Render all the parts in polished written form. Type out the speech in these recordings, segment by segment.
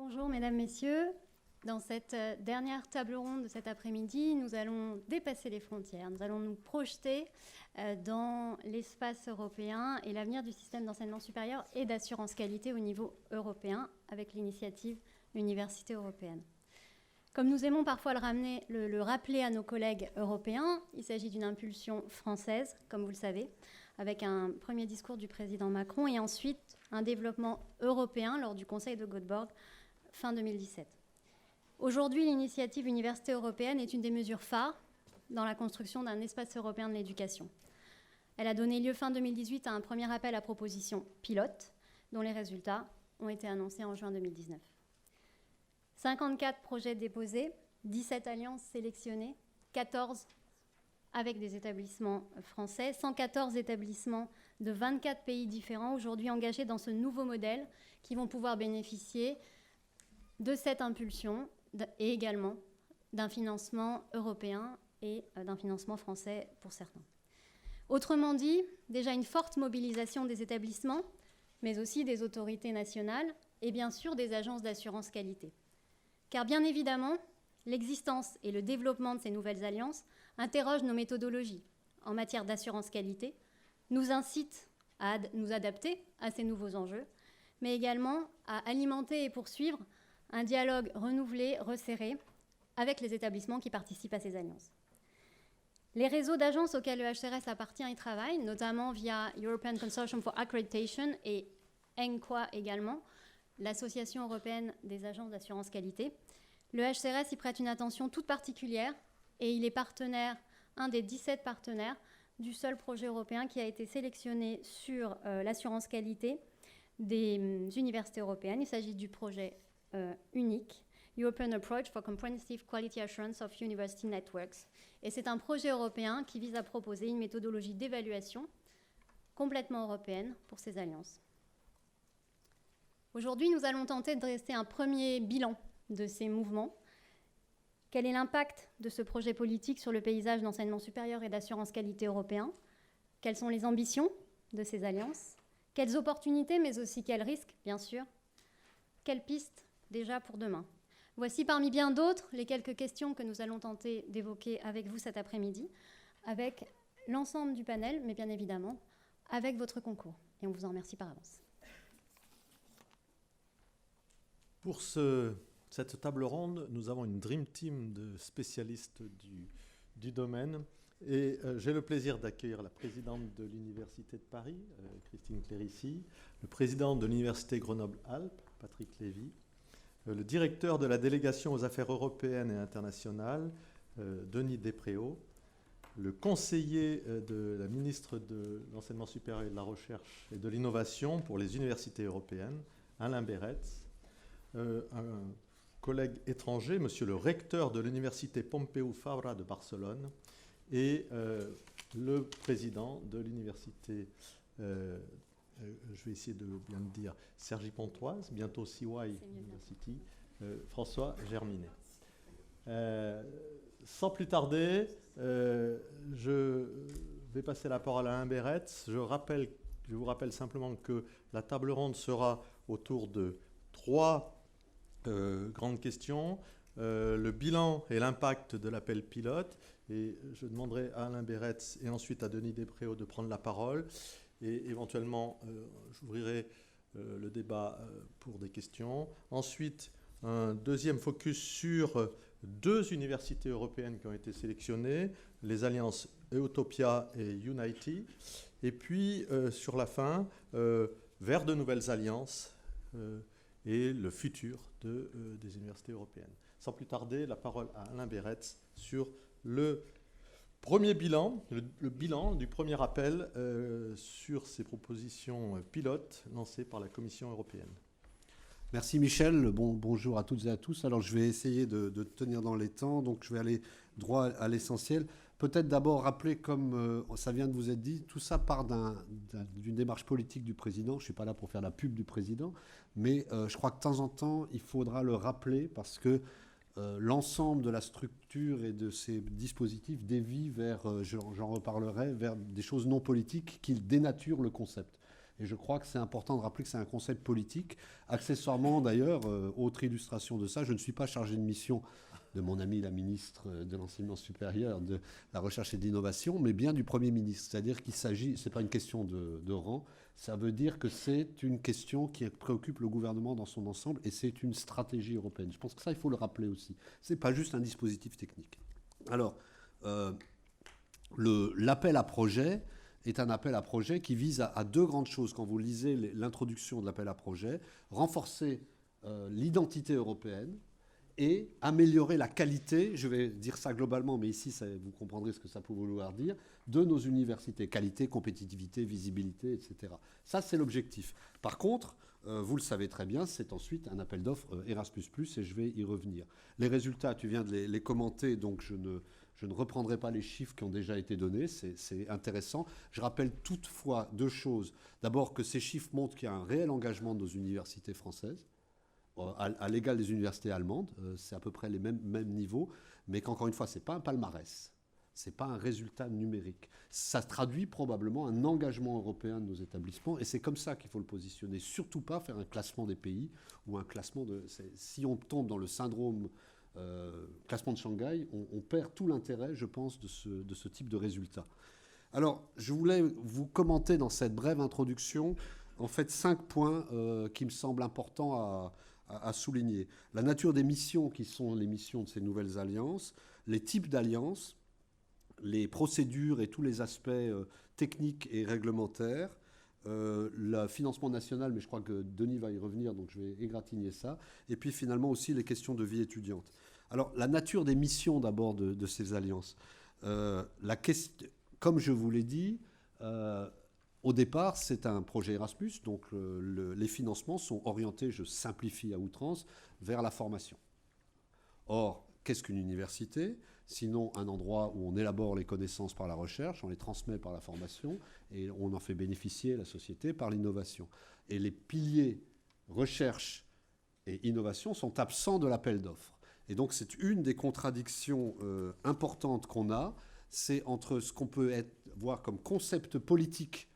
Bonjour mesdames, messieurs. Dans cette dernière table ronde de cet après-midi, nous allons dépasser les frontières. Nous allons nous projeter dans l'espace européen et l'avenir du système d'enseignement supérieur et d'assurance qualité au niveau européen avec l'initiative Université européenne. Comme nous aimons parfois le rappeler à nos collègues européens, il s'agit d'une impulsion française, comme vous le savez, avec un premier discours du président Macron et ensuite un développement européen lors du Conseil de Göteborg fin 2017. Aujourd'hui, l'initiative Université européenne est une des mesures phares dans la construction d'un espace européen de l'éducation. Elle a donné lieu fin 2018 à un premier appel à propositions pilote, dont les résultats ont été annoncés en juin 2019. 54 projets déposés, 17 alliances sélectionnées, 14 avec des établissements français, 114 établissements de 24 pays différents aujourd'hui engagés dans ce nouveau modèle qui vont pouvoir bénéficier de cette impulsion et également d'un financement européen et d'un financement français pour certains. Autrement dit, déjà une forte mobilisation des établissements, mais aussi des autorités nationales et bien sûr des agences d'assurance qualité. Car bien évidemment, l'existence et le développement de ces nouvelles alliances interrogent nos méthodologies en matière d'assurance qualité, nous incitent à nous adapter à ces nouveaux enjeux, mais également à alimenter et poursuivre un dialogue renouvelé, resserré, avec les établissements qui participent à ces alliances. Les réseaux d'agences auxquels le HCRS appartient y travaillent, notamment via European Consortium for Accreditation et ENQA également, l'Association européenne des agences d'assurance qualité. Le HCRS y prête une attention toute particulière et il est partenaire, un des 17 partenaires du seul projet européen qui a été sélectionné sur l'assurance qualité des universités européennes. Il s'agit du projet unique, European Approach for Comprehensive Quality Assurance of University Networks. Et c'est un projet européen qui vise à proposer une méthodologie d'évaluation complètement européenne pour ces alliances. Aujourd'hui, nous allons tenter de dresser un premier bilan de ces mouvements. Quel est l'impact de ce projet politique sur le paysage d'enseignement supérieur et d'assurance qualité européen? Quelles sont les ambitions de ces alliances? Quelles opportunités, mais aussi quels risques, bien sûr? Quelles pistes déjà pour demain? Voici parmi bien d'autres les quelques questions que nous allons tenter d'évoquer avec vous cet après-midi, avec l'ensemble du panel, mais bien évidemment avec votre concours. Et on vous en remercie par avance. Pour cette table ronde, nous avons une Dream Team de spécialistes du domaine. Et j'ai le plaisir d'accueillir la présidente de l'Université de Paris, Christine Clérici, le président de l'Université Grenoble-Alpes, Patrick Lévy, le directeur de la délégation aux affaires européennes et internationales, Denis Despréaux, le conseiller de la ministre de l'Enseignement supérieur et de la Recherche et de l'Innovation pour les universités européennes, Alain Berets, un collègue étranger, monsieur le recteur de l'Université Pompeu Fabra de Barcelone, et le président de l'université, je vais essayer de bien le dire, Cergy Pontoise, bientôt CY University, François Germinet. Sans plus tarder, je vais passer la parole à Alain Berets. Je vous rappelle simplement que la table ronde sera autour de 3 grandes questions. Le bilan et l'impact de l'appel pilote. Et je demanderai à Alain Berets et ensuite à Denis Despréaux de prendre la parole. Et éventuellement, j'ouvrirai le débat pour des questions. Ensuite, un deuxième focus sur 2 universités européennes qui ont été sélectionnées, les alliances Eutopia et Unity. Et puis, sur la fin, vers de nouvelles alliances et le futur des universités européennes. Sans plus tarder, la parole à Alain Berets sur le premier bilan, le bilan du premier appel sur ces propositions pilotes lancées par la Commission européenne. Merci Michel, bonjour à toutes et à tous. Alors je vais essayer de tenir dans les temps, donc je vais aller droit à l'essentiel. Peut-être d'abord rappeler, comme ça vient de vous être dit, tout ça part d'une démarche politique du président. Je ne suis pas là pour faire la pub du président, mais je crois que de temps en temps, il faudra le rappeler parce que l'ensemble de la structure et de ces dispositifs dévie vers, j'en reparlerai, vers des choses non politiques qui dénaturent le concept. Et je crois que c'est important de rappeler que c'est un concept politique. Accessoirement, d'ailleurs, autre illustration de ça, je ne suis pas chargé de mission de mon ami la ministre de l'Enseignement supérieur, de la Recherche et de l'Innovation, mais bien du Premier ministre. C'est-à-dire qu'il s'agit, ce n'est pas une question de rang, ça veut dire que c'est une question qui préoccupe le gouvernement dans son ensemble et c'est une stratégie européenne. Je pense que ça, il faut le rappeler aussi. Ce n'est pas juste un dispositif technique. Alors, l'appel à projet est un appel à projet qui vise à deux grandes choses. Quand vous lisez l'introduction de l'appel à projet, renforcer l'identité européenne et améliorer la qualité, je vais dire ça globalement, mais ici vous comprendrez ce que ça peut vouloir dire, de nos universités. Qualité, compétitivité, visibilité, etc. Ça, c'est l'objectif. Par contre, vous le savez très bien, c'est ensuite un appel d'offres Erasmus+, et je vais y revenir. Les résultats, tu viens de les commenter, donc je ne reprendrai pas les chiffres qui ont déjà été donnés, c'est intéressant. Je rappelle toutefois deux choses. D'abord que ces chiffres montrent qu'il y a un réel engagement de nos universités françaises, à l'égal des universités allemandes, c'est à peu près les mêmes niveaux, mais qu'encore une fois, ce n'est pas un palmarès, ce n'est pas un résultat numérique. Ça traduit probablement un engagement européen de nos établissements, et c'est comme ça qu'il faut le positionner. Surtout pas faire un classement des pays, ou un classement de... Si on tombe dans le syndrome classement de Shanghai, on perd tout l'intérêt, je pense, de ce type de résultat. Alors, je voulais vous commenter dans cette brève introduction, en fait, 5 points qui me semblent importants à souligner. La nature des missions qui sont les missions de ces nouvelles alliances, les types d'alliances, les procédures et tous les aspects techniques et réglementaires, le financement national, mais je crois que Denis va y revenir, donc je vais égratigner ça, et puis finalement aussi les questions de vie étudiante. Alors, la nature des missions d'abord de ces alliances. Comme je vous l'ai dit, au départ, c'est un projet Erasmus, donc les financements sont orientés, je simplifie à outrance, vers la formation. Or, qu'est-ce qu'une université ? Sinon un endroit où on élabore les connaissances par la recherche, on les transmet par la formation, et on en fait bénéficier la société par l'innovation. Et les piliers recherche et innovation sont absents de l'appel d'offres. Et donc c'est une des contradictions importantes qu'on a, c'est entre ce qu'on peut voir comme concept politique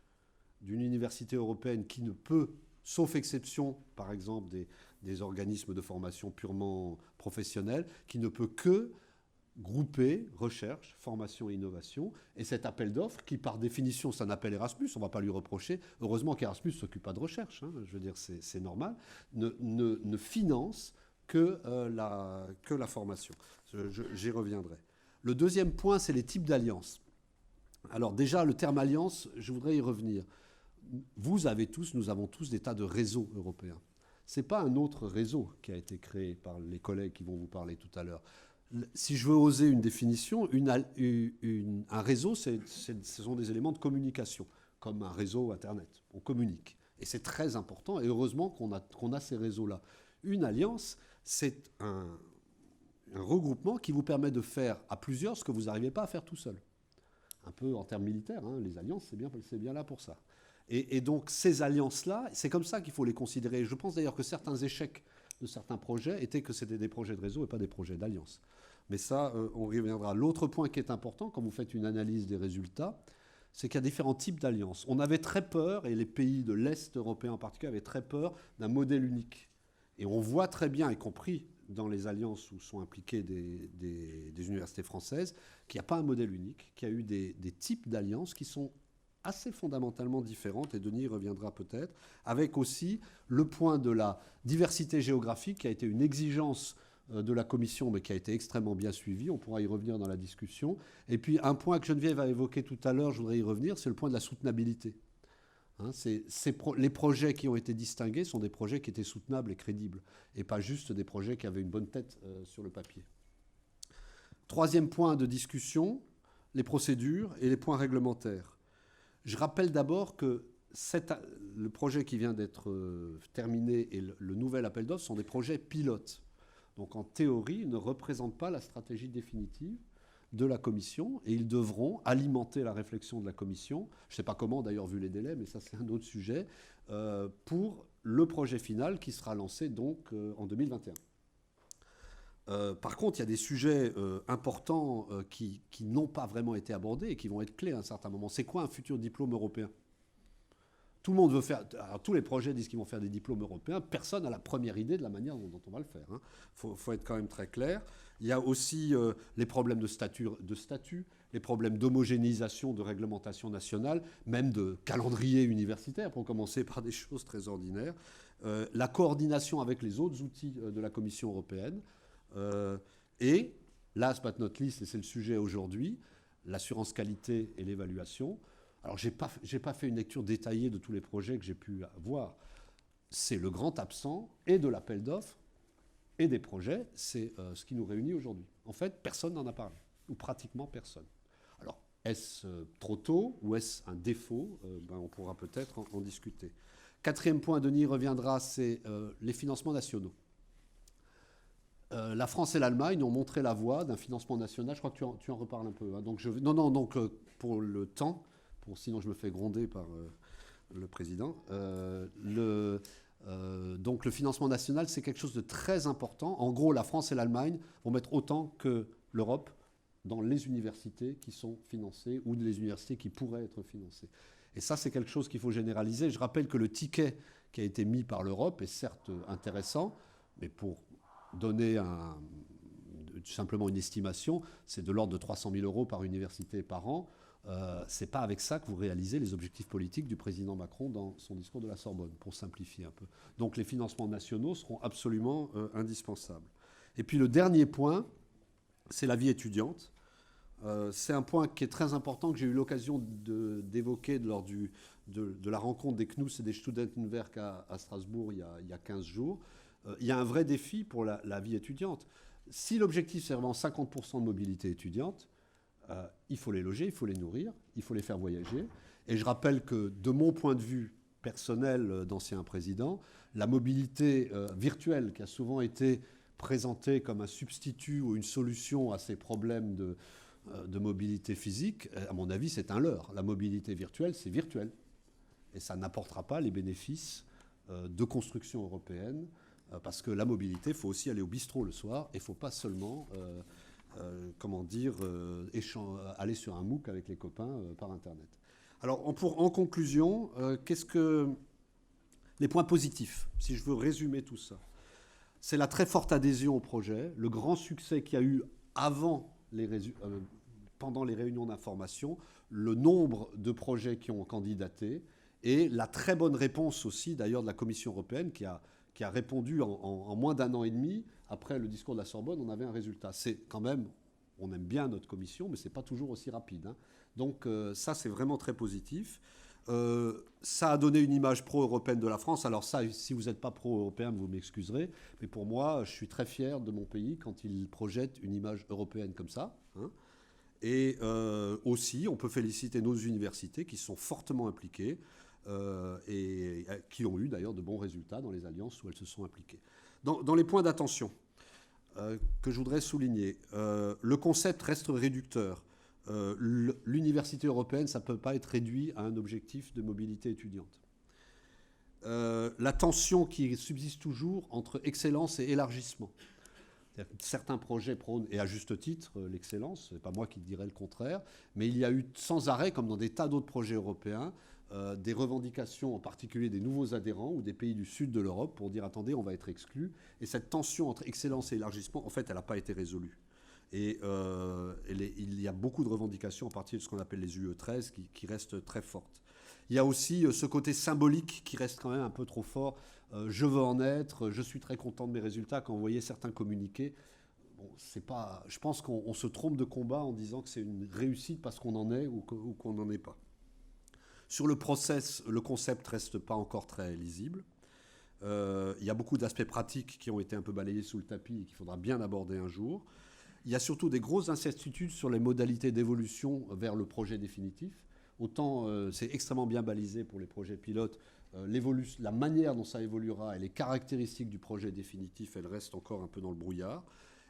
d'une université européenne qui ne peut, sauf exception, par exemple des organismes de formation purement professionnels, qui ne peut que grouper recherche, formation et innovation. Et cet appel d'offres, qui par définition c'est un appel Erasmus, on ne va pas lui reprocher, heureusement qu'Erasmus ne s'occupe pas de recherche, hein, je veux dire c'est normal, ne finance que la formation. J'y reviendrai. Le deuxième point, c'est les types d'alliances. Alors déjà, le terme alliance, je voudrais y revenir. Nous avons tous des tas de réseaux européens. Ce n'est pas un autre réseau qui a été créé par les collègues qui vont vous parler tout à l'heure. Si je veux oser une définition, un réseau, ce sont des éléments de communication, comme un réseau Internet. On communique. Et c'est très important, et heureusement qu'on a ces réseaux-là. Une alliance, c'est un regroupement qui vous permet de faire à plusieurs ce que vous n'arrivez pas à faire tout seul. Un peu en termes militaires, hein, les alliances, c'est bien là pour ça. Et donc ces alliances-là, c'est comme ça qu'il faut les considérer. Je pense d'ailleurs que certains échecs de certains projets étaient que c'était des projets de réseau et pas des projets d'alliance. Mais ça, on y reviendra. L'autre point qui est important, quand vous faites une analyse des résultats, c'est qu'il y a différents types d'alliances. On avait très peur, et les pays de l'Est européen en particulier avaient très peur d'un modèle unique. Et on voit très bien, y compris dans les alliances où sont impliquées des universités françaises, qu'il n'y a pas un modèle unique, qu'il y a eu des types d'alliances qui sont assez fondamentalement différentes, et Denis y reviendra peut-être, avec aussi le point de la diversité géographique qui a été une exigence de la Commission, mais qui a été extrêmement bien suivi. On pourra y revenir dans la discussion. Et puis un point que Geneviève a évoqué tout à l'heure, je voudrais y revenir, c'est le point de la soutenabilité. Hein, les projets qui ont été distingués sont des projets qui étaient soutenables et crédibles, et pas juste des projets qui avaient une bonne tête sur le papier. Troisième point de discussion, les procédures et les points réglementaires. Je rappelle d'abord que le projet qui vient d'être terminé et le nouvel appel d'offres sont des projets pilotes. Donc en théorie, ils ne représentent pas la stratégie définitive de la Commission, et ils devront alimenter la réflexion de la Commission, je ne sais pas comment d'ailleurs vu les délais, mais ça c'est un autre sujet, pour le projet final qui sera lancé donc en 2021. Par contre, il y a des sujets importants qui n'ont pas vraiment été abordés et qui vont être clés à un certain moment. C'est quoi un futur diplôme européen ? Tout le monde veut faire... Alors, tous les projets disent qu'ils vont faire des diplômes européens. Personne n'a la première idée de la manière dont on va le faire. Faut être quand même très clair. Il y a aussi les problèmes de statut, les problèmes d'homogénéisation, de réglementation nationale, même de calendrier universitaire, pour commencer par des choses très ordinaires. La coordination avec les autres outils de la Commission européenne. Et, last but not least, et c'est le sujet aujourd'hui, l'assurance qualité et l'évaluation. Alors, je n'ai pas fait une lecture détaillée de tous les projets que j'ai pu voir. C'est le grand absent et de l'appel d'offres et des projets. C'est ce qui nous réunit aujourd'hui. En fait, personne n'en a parlé, ou pratiquement personne. Alors, est-ce trop tôt ou est-ce un défaut? On pourra peut-être en discuter. Quatrième point, Denis reviendra, c'est les financements nationaux. La France et l'Allemagne ont montré la voie d'un financement national. Je crois que tu en reparles un peu. Hein. Donc donc pour le temps, sinon je me fais gronder par le président. Donc le financement national, c'est quelque chose de très important. En gros, la France et l'Allemagne vont mettre autant que l'Europe dans les universités qui sont financées ou les universités qui pourraient être financées. Et ça, c'est quelque chose qu'il faut généraliser. Je rappelle que le ticket qui a été mis par l'Europe est certes intéressant, mais pour donner simplement une estimation, c'est de l'ordre de 300 000 € par université par an. Ce n'est pas avec ça que vous réalisez les objectifs politiques du président Macron dans son discours de la Sorbonne, pour simplifier un peu. Donc les financements nationaux seront absolument indispensables. Et puis le dernier point, c'est la vie étudiante. C'est un point qui est très important, que j'ai eu l'occasion d'évoquer lors de la rencontre des CNUS et des Studentenwerk à Strasbourg il y a 15 jours. Il y a un vrai défi pour la vie étudiante. Si l'objectif c'est vraiment 50% de mobilité étudiante, il faut les loger, il faut les nourrir, il faut les faire voyager. Et je rappelle que de mon point de vue personnel d'ancien président, la mobilité virtuelle qui a souvent été présentée comme un substitut ou une solution à ces problèmes de mobilité physique, à mon avis, c'est un leurre. La mobilité virtuelle, c'est virtuel. Et ça n'apportera pas les bénéfices de construction européenne, parce que la mobilité, il faut aussi aller au bistrot le soir, et il ne faut pas seulement aller sur un MOOC avec les copains par Internet. Alors, en conclusion, les points positifs, si je veux résumer tout ça, c'est la très forte adhésion au projet, le grand succès qu'il y a eu pendant les réunions d'information, le nombre de projets qui ont candidaté et la très bonne réponse aussi d'ailleurs de la Commission européenne qui a répondu en moins d'un an et demi. Après le discours de la Sorbonne, on avait un résultat. C'est quand même, on aime bien notre commission, mais ce n'est pas toujours aussi rapide. Hein. Donc ça, c'est vraiment très positif. Ça a donné une image pro-européenne de la France. Alors ça, si vous n'êtes pas pro-européen, vous m'excuserez. Mais pour moi, je suis très fier de mon pays quand il projette une image européenne comme ça. Hein. Et aussi, on peut féliciter nos universités qui sont fortement impliquées et qui ont eu d'ailleurs de bons résultats dans les alliances où elles se sont impliquées. Dans les points d'attention que je voudrais souligner, le concept reste réducteur. L'université européenne, ça ne peut pas être réduit à un objectif de mobilité étudiante. La tension qui subsiste toujours entre excellence et élargissement. Certains projets prônent, et à juste titre, l'excellence, ce n'est pas moi qui dirais le contraire, mais il y a eu sans arrêt, comme dans des tas d'autres projets européens, des revendications, en particulier des nouveaux adhérents ou des pays du sud de l'Europe, pour dire attendez, on va être exclus. Et cette tension entre excellence et élargissement, en fait, elle n'a pas été résolue. Et il y a beaucoup de revendications, en particulier de ce qu'on appelle les UE13, qui restent très fortes. Il y a aussi ce côté symbolique qui reste quand même un peu trop fort. Je veux en être, je suis très content de mes résultats. Quand vous voyez certains communiqués, je pense qu'on se trompe de combat en disant que c'est une réussite parce qu'on en est ou qu'on n'en est pas. Sur le process, le concept ne reste pas encore très lisible. Il y a beaucoup d'aspects pratiques qui ont été un peu balayés sous le tapis et qu'il faudra bien aborder un jour. Il y a surtout des grosses incertitudes sur les modalités d'évolution vers le projet définitif. Autant c'est extrêmement bien balisé pour les projets pilotes, la manière dont ça évoluera et les caractéristiques du projet définitif, elles restent encore un peu dans le brouillard.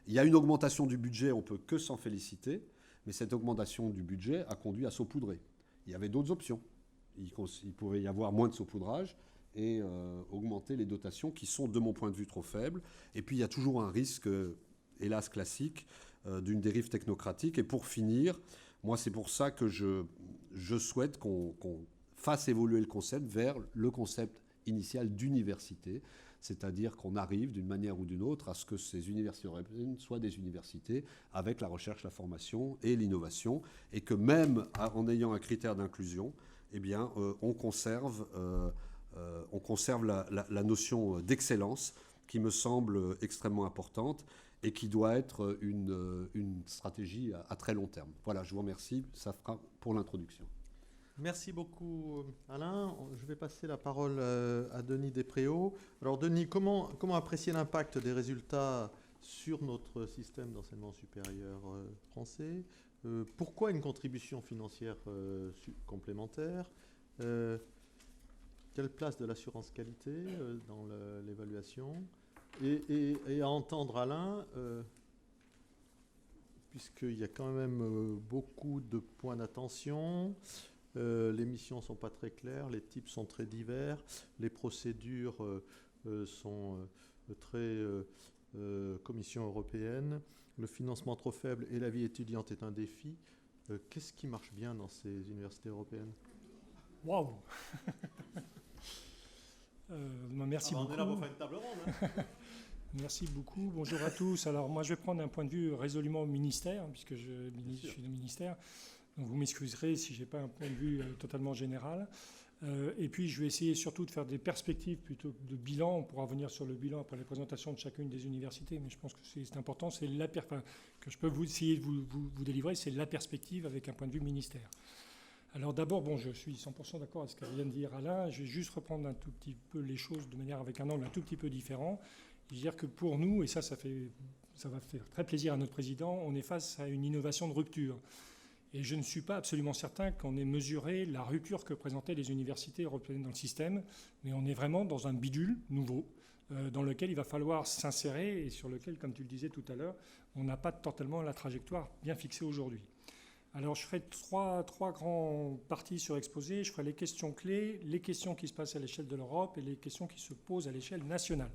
Il y a une augmentation du budget, on ne peut que s'en féliciter, mais cette augmentation du budget a conduit à saupoudrer. Il y avait d'autres options. Il pouvait y avoir moins de saupoudrage et augmenter les dotations qui sont, de mon point de vue, trop faibles. Et puis, il y a toujours un risque, hélas classique, d'une dérive technocratique. Et pour finir, moi, c'est pour ça que je souhaite qu'on fasse évoluer le concept vers le concept initial d'université, c'est-à-dire qu'on arrive d'une manière ou d'une autre à ce que ces universités européennes soient des universités avec la recherche, la formation et l'innovation, et que même en ayant un critère d'inclusion, eh bien, on conserve la notion d'excellence qui me semble extrêmement importante et qui doit être une stratégie à très long terme. Voilà, je vous remercie, ça fera pour l'introduction. Merci beaucoup Alain. Je vais passer la parole à Denis Despréaux. Alors Denis, comment apprécier l'impact des résultats sur notre système d'enseignement supérieur français? Pourquoi une contribution financière complémentaire? Quelle place de l'assurance qualité dans l'évaluation? Et à entendre Alain, puisqu'il y a quand même beaucoup de points d'attention, les missions ne sont pas très claires, les types sont très divers, les procédures sont très Commission européenne, le financement trop faible et la vie étudiante est un défi. Qu'est-ce qui marche bien dans ces universités européennes? Waouh. Merci beaucoup. On est là pour faire une table ronde. Merci beaucoup. Bonjour à tous. Alors moi, je vais prendre un point de vue résolument au ministère, puisque je suis du ministère. Donc vous m'excuserez si je n'ai pas un point de vue totalement général. Et puis je vais essayer surtout de faire des perspectives plutôt que de bilan. On pourra venir sur le bilan après les présentations de chacune des universités, mais je pense que c'est important. C'est que je peux essayer de vous délivrer, c'est la perspective avec un point de vue ministère. Alors d'abord, bon, je suis 100% d'accord avec ce qu'elle vient de dire Alain. Je vais juste reprendre un tout petit peu les choses de manière avec un angle un tout petit peu différent. Je veux dire que pour nous, et ça va faire très plaisir à notre président, on est face à une innovation de rupture. Et je ne suis pas absolument certain qu'on ait mesuré la rupture que présentaient les universités européennes dans le système, mais on est vraiment dans un bidule nouveau, dans lequel il va falloir s'insérer et sur lequel, comme tu le disais tout à l'heure, on n'a pas totalement la trajectoire bien fixée aujourd'hui. Alors je ferai trois grands parties sur exposé. Je ferai les questions clés, les questions qui se passent à l'échelle de l'Europe et les questions qui se posent à l'échelle nationale.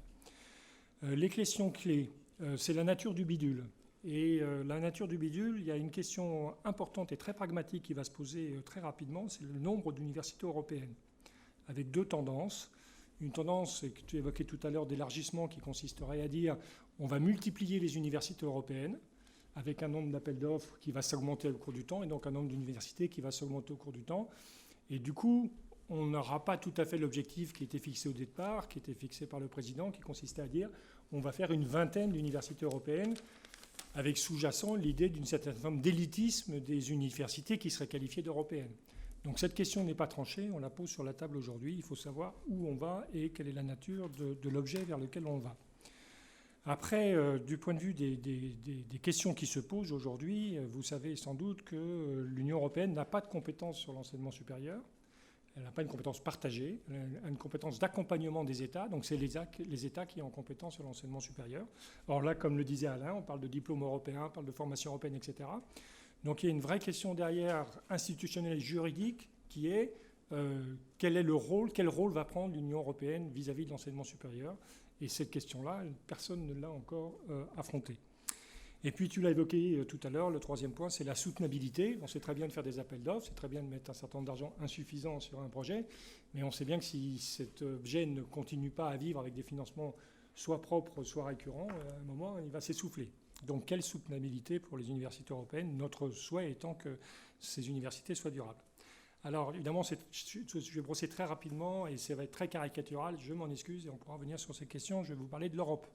Les questions clés, c'est la nature du bidule. Et la nature du bidule, il y a une question importante et très pragmatique qui va se poser très rapidement, c'est le nombre d'universités européennes, avec deux tendances. Une tendance que tu évoquais tout à l'heure d'élargissement qui consisterait à dire on va multiplier les universités européennes, avec un nombre d'appels d'offres qui va s'augmenter au cours du temps, et donc un nombre d'universités qui va s'augmenter au cours du temps. Et du coup, on n'aura pas tout à fait l'objectif qui était fixé au départ, qui était fixé par le président, qui consistait à dire on va faire une vingtaine d'universités européennes, avec sous-jacent l'idée d'une certaine forme d'élitisme des universités qui seraient qualifiées d'européennes. Donc cette question n'est pas tranchée, on la pose sur la table aujourd'hui, il faut savoir où on va et quelle est la nature de l'objet vers lequel on va. Après, du point de vue des questions qui se posent aujourd'hui, vous savez sans doute que l'Union européenne n'a pas de compétence sur l'enseignement supérieur. Elle n'a pas une compétence partagée, elle a une compétence d'accompagnement des États. Donc c'est les États qui ont compétence sur l'enseignement supérieur. Or là, comme le disait Alain, on parle de diplôme européen, on parle de formation européenne, etc. Donc il y a une vraie question derrière institutionnelle et juridique qui est quel rôle va prendre l'Union européenne vis-à-vis de l'enseignement supérieur. Et cette question-là, personne ne l'a encore affrontée. Et puis tu l'as évoqué tout à l'heure, le troisième point, c'est la soutenabilité. On sait très bien de faire des appels d'offres, c'est très bien de mettre un certain nombre d'argent insuffisant sur un projet, mais on sait bien que si cet objet ne continue pas à vivre avec des financements soit propres, soit récurrents, à un moment, il va s'essouffler. Donc quelle soutenabilité pour les universités européennes, notre souhait étant que ces universités soient durables. Alors évidemment, je vais brosser très rapidement et ça va être très caricatural, je m'en excuse et on pourra revenir sur ces questions. Je vais vous parler de l'Europe.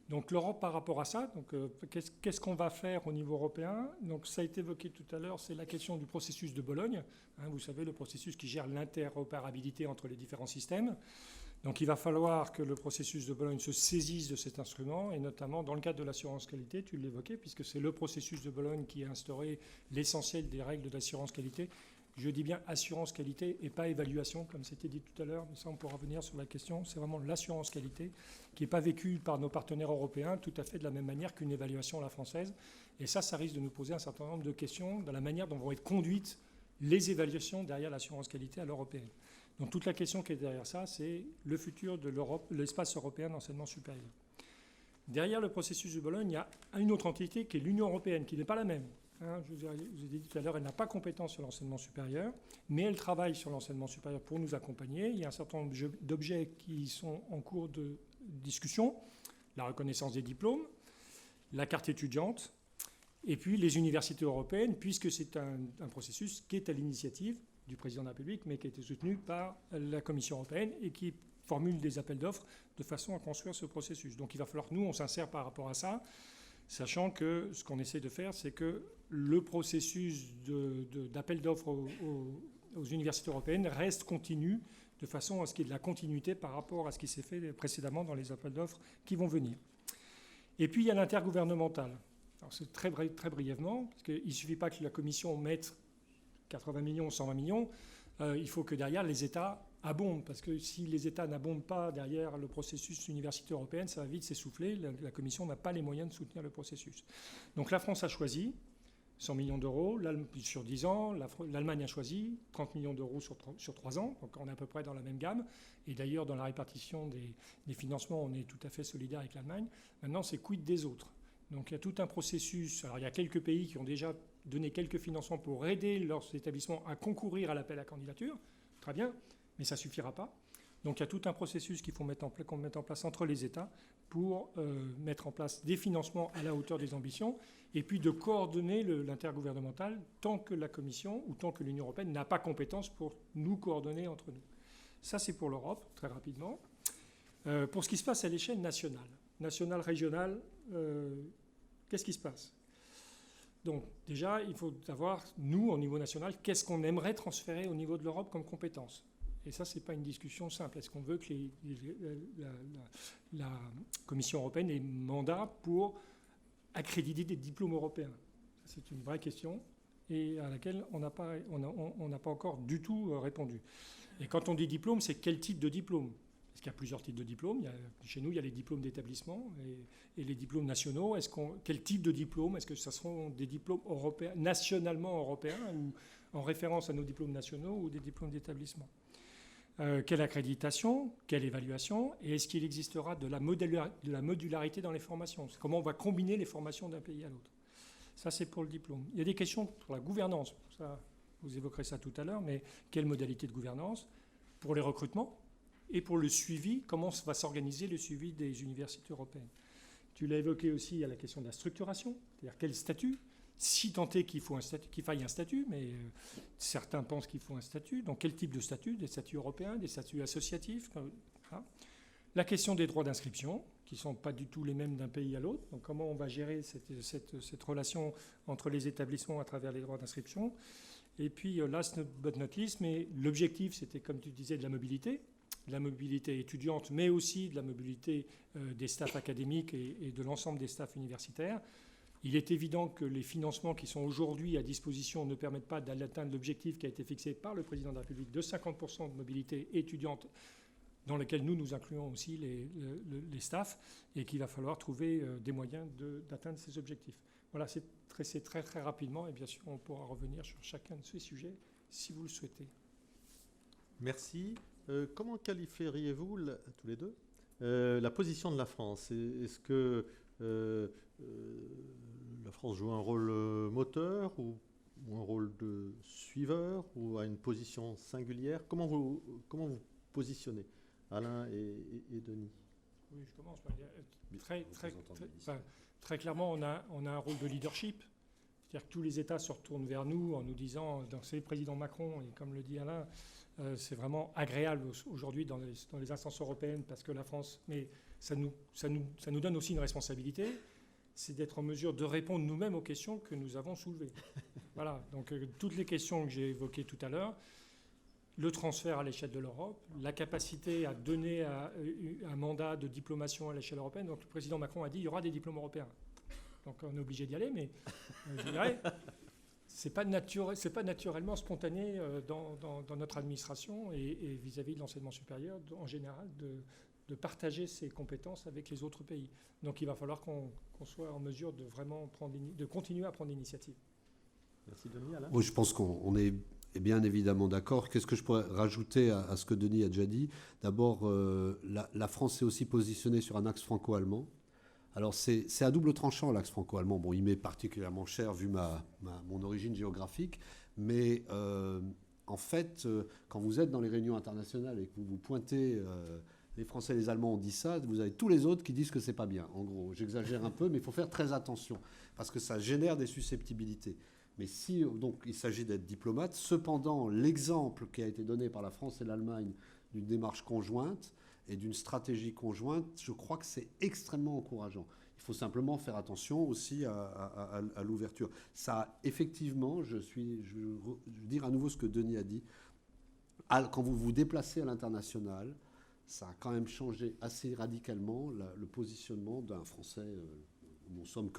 Donc l'Europe par rapport à ça, donc, qu'est-ce qu'on va faire au niveau européen? Donc ça a été évoqué tout à l'heure, c'est la question du processus de Bologne. Vous savez, le processus qui gère l'interopérabilité entre les différents systèmes. Donc il va falloir que le processus de Bologne se saisisse de cet instrument, et notamment dans le cadre de l'assurance qualité, tu l'évoquais, puisque c'est le processus de Bologne qui a instauré l'essentiel des règles de l'assurance qualité. Je dis bien assurance qualité et pas évaluation, comme c'était dit tout à l'heure, mais ça on pourra revenir sur la question. C'est vraiment l'assurance qualité qui n'est pas vécue par nos partenaires européens tout à fait de la même manière qu'une évaluation à la française. Et ça risque de nous poser un certain nombre de questions dans la manière dont vont être conduites les évaluations derrière l'assurance qualité à l'européenne. Donc toute la question qui est derrière ça, c'est le futur de l'Europe, l'espace européen d'enseignement supérieur. Derrière le processus de Bologne, il y a une autre entité qui est l'Union européenne, qui n'est pas la même. Je vous ai dit tout à l'heure, elle n'a pas compétence sur l'enseignement supérieur, mais elle travaille sur l'enseignement supérieur pour nous accompagner. Il y a un certain nombre d'objets qui sont en cours de discussion. La reconnaissance des diplômes, la carte étudiante, et puis les universités européennes, puisque c'est un processus qui est à l'initiative du président de la République, mais qui a été soutenu par la Commission européenne et qui formule des appels d'offres de façon à construire ce processus. Donc il va falloir que nous, on s'insère par rapport à ça, sachant que ce qu'on essaie de faire, c'est que le processus d'appel d'offres aux universités européennes reste continu, de façon à ce qu'il y ait de la continuité par rapport à ce qui s'est fait précédemment dans les appels d'offres qui vont venir. Et puis il y a l'intergouvernemental. Alors c'est très brièvement, parce qu'il ne suffit pas que la Commission mette 80 millions, 120 millions, il faut que derrière les États abondent, parce que si les États n'abondent pas derrière le processus université européenne, ça va vite s'essouffler. La Commission n'a pas les moyens de soutenir le processus. Donc la France a choisi 100 millions d'euros sur 10 ans, l'Allemagne a choisi 30 millions d'euros sur 3 ans, donc on est à peu près dans la même gamme. Et d'ailleurs, dans la répartition des financements, on est tout à fait solidaire avec l'Allemagne. Maintenant, c'est quid des autres. Donc il y a tout un processus. Alors il y a quelques pays qui ont déjà donné quelques financements pour aider leurs établissements à concourir à l'appel à candidature. Très bien, mais ça ne suffira pas. Donc il y a tout un processus qu'il faut qu'on mette en place entre les États pour mettre en place des financements à la hauteur des ambitions et puis de coordonner l'intergouvernemental tant que la Commission ou tant que l'Union européenne n'a pas compétence pour nous coordonner entre nous. Ça, c'est pour l'Europe, très rapidement. Pour ce qui se passe à l'échelle nationale, régionale, qu'est-ce qui se passe? Donc déjà, il faut savoir, nous, au niveau national, qu'est-ce qu'on aimerait transférer au niveau de l'Europe comme compétence? Et ça, ce n'est pas une discussion simple. Est-ce qu'on veut que la Commission européenne ait mandat pour accréditer des diplômes européens? C'est une vraie question et à laquelle on n'a pas encore du tout répondu. Et quand on dit diplôme, c'est quel type de diplôme? Parce qu'il y a plusieurs types de diplômes. Chez nous, il y a les diplômes d'établissement et les diplômes nationaux. Quel type de diplôme? Est-ce que ce seront des diplômes européens, nationalement européens, ou en référence à nos diplômes nationaux ou des diplômes d'établissement? Quelle accréditation? Quelle évaluation? Et est-ce qu'il existera de la modularité dans les formations? Comment on va combiner les formations d'un pays à l'autre? Ça, c'est pour le diplôme. Il y a des questions pour la gouvernance. Ça, vous évoquerez ça tout à l'heure, mais quelle modalité de gouvernance? Pour les recrutements et pour le suivi, comment va s'organiser le suivi des universités européennes? Tu l'as évoqué aussi, il y a la question de la structuration, c'est-à-dire quel statut? Si tant est qu'il faille un statut, mais certains pensent qu'il faut un statut. Donc quel type de statut? Des statuts européens, des statuts associatifs, hein. La question des droits d'inscription, qui ne sont pas du tout les mêmes d'un pays à l'autre. Donc comment on va gérer cette relation entre les établissements à travers les droits d'inscription? Et puis, last but not least, mais l'objectif, c'était, comme tu disais, de la mobilité étudiante, mais aussi de la mobilité des staffs académiques et de l'ensemble des staffs universitaires. Il est évident que les financements qui sont aujourd'hui à disposition ne permettent pas d'atteindre l'objectif qui a été fixé par le président de la République de 50% de mobilité étudiante, dans lequel nous incluons aussi les staffs, et qu'il va falloir trouver des moyens d'atteindre ces objectifs. Voilà, c'est très très rapidement, et bien sûr on pourra revenir sur chacun de ces sujets si vous le souhaitez. Merci. Comment qualifieriez-vous, tous les deux, la position de la France? Est-ce que la France joue un rôle moteur ou un rôle de suiveur ou a une position singulière? Comment vous positionnez, Alain et Denis? Oui, je commence. Très clairement, on a un rôle de leadership. C'est-à-dire que tous les États se retournent vers nous en nous disant, c'est le président Macron, et comme le dit Alain, c'est vraiment agréable aujourd'hui dans les instances européennes, parce que la France, mais ça nous donne aussi une responsabilité, c'est d'être en mesure de répondre nous-mêmes aux questions que nous avons soulevées. Voilà, donc toutes les questions que j'ai évoquées tout à l'heure, le transfert à l'échelle de l'Europe, la capacité à donner un mandat de diplomation à l'échelle européenne. Donc le président Macron a dit qu'il y aura des diplômes européens. Donc on est obligé d'y aller, mais je dirais, c'est pas naturellement spontané dans notre administration et vis-à-vis de l'enseignement supérieur en général de partager ses compétences avec les autres pays. Donc il va falloir qu'on soit en mesure de vraiment continuer à prendre l'initiative. Merci Denis. Alain? Oui, je pense qu'on est bien évidemment d'accord. Qu'est-ce que je pourrais rajouter à ce que Denis a déjà dit? D'abord, la France s'est aussi positionnée sur un axe franco-allemand, Alors c'est à double tranchant l'axe franco-allemand. Bon, il m'est particulièrement cher vu mon origine géographique, mais en fait, quand vous êtes dans les réunions internationales et que vous vous pointez, les Français et les Allemands ont dit ça, vous avez tous les autres qui disent que c'est pas bien. En gros, j'exagère un peu, mais il faut faire très attention parce que ça génère des susceptibilités. Mais si donc il s'agit d'être diplomate, cependant l'exemple qui a été donné par la France et l'Allemagne d'une démarche conjointe et d'une stratégie conjointe, je crois que c'est extrêmement encourageant. Il faut simplement faire attention aussi à l'ouverture. Ça, effectivement, je veux dire à nouveau ce que Denis a dit, quand vous vous déplacez à l'international, ça a quand même changé assez radicalement le positionnement d'un Français. Nous ne sommes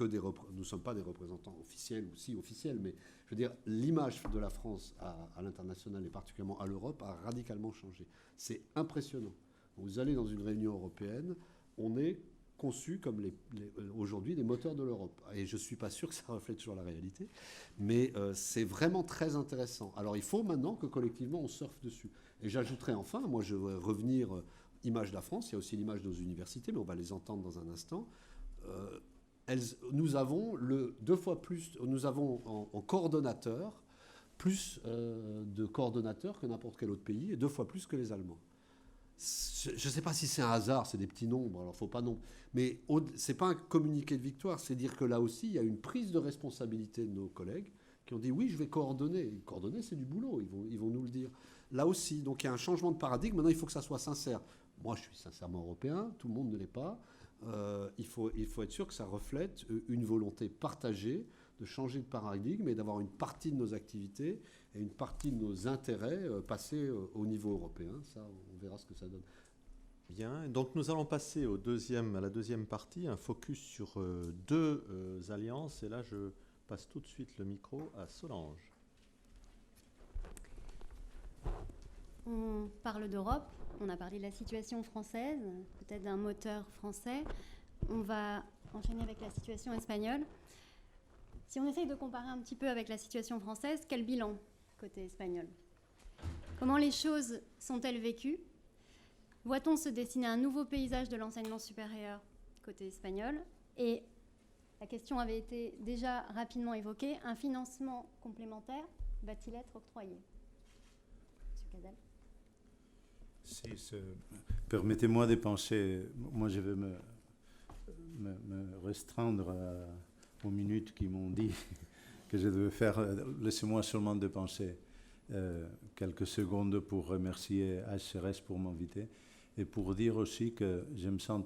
pas des représentants officiels, ou si officiels, mais je veux dire, l'image de la France à l'international et particulièrement à l'Europe a radicalement changé. C'est impressionnant. Vous allez dans une réunion européenne, on est conçus comme aujourd'hui des moteurs de l'Europe. Et je ne suis pas sûr que ça reflète toujours la réalité, mais c'est vraiment très intéressant. Alors il faut maintenant que collectivement on surfe dessus. Et j'ajouterai enfin, moi je vais revenir, image de la France, il y a aussi l'image de nos universités, mais on va les entendre dans un instant. Nous avons deux fois plus, nous avons en coordonnateur plus de coordonnateurs que n'importe quel autre pays, et 2 fois plus que les Allemands. Je ne sais pas si c'est un hasard, c'est des petits nombres, alors il ne faut pas non. Mais ce n'est pas un communiqué de victoire, c'est dire que là aussi, il y a une prise de responsabilité de nos collègues qui ont dit oui, je vais coordonner. Coordonner, c'est du boulot, ils vont nous le dire. Là aussi, donc il y a un changement de paradigme. Maintenant, il faut que ça soit sincère. Moi, je suis sincèrement européen, tout le monde ne l'est pas. Il faut être sûr que ça reflète une volonté partagée de changer de paradigme et d'avoir une partie de nos activités et une partie de nos intérêts passer au niveau européen. Ça, on verra ce que ça donne. Bien, donc nous allons passer à la deuxième partie, un focus sur deux alliances. Et là, je passe tout de suite le micro à Solange. On parle d'Europe, on a parlé de la situation française, peut-être d'un moteur français. On va enchaîner avec la situation espagnole. Si on essaye de comparer un petit peu avec la situation française, quel bilan côté espagnol? Comment les choses sont-elles vécues? Voit-on se dessiner un nouveau paysage de l'enseignement supérieur côté espagnol? Et la question avait été déjà rapidement évoquée, un financement complémentaire va-t-il être octroyé? Monsieur Cadel. Permettez-moi de penser, moi je vais me restreindre aux minutes qui m'ont dit que je devais faire. Laissez-moi seulement de penser quelques secondes pour remercier HCRS pour m'inviter et pour dire aussi que je me sens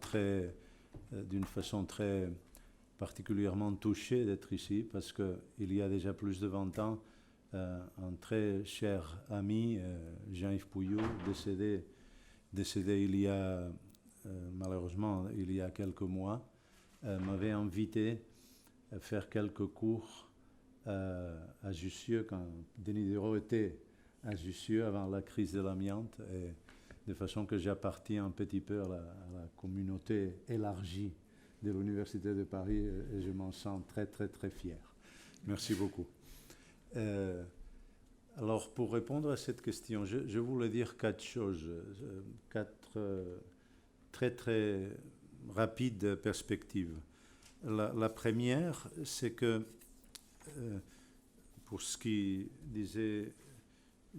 d'une façon très particulièrement touché d'être ici parce qu'il y a déjà plus de 20 ans, un très cher ami, Jean-Yves Pouillot, décédé il y a, malheureusement, il y a quelques mois, m'avait invité à faire quelques cours à Jussieu, quand Denis Diderot était à Jussieu avant la crise de l'amiante, et de façon que j'appartiens un petit peu à la communauté élargie de l'Université de Paris, et je m'en sens très, très, très fier. Merci beaucoup. Alors, pour répondre à cette question, je voulais dire 4 choses, 4 très, très rapides perspectives. La première, c'est que, pour ce qui disait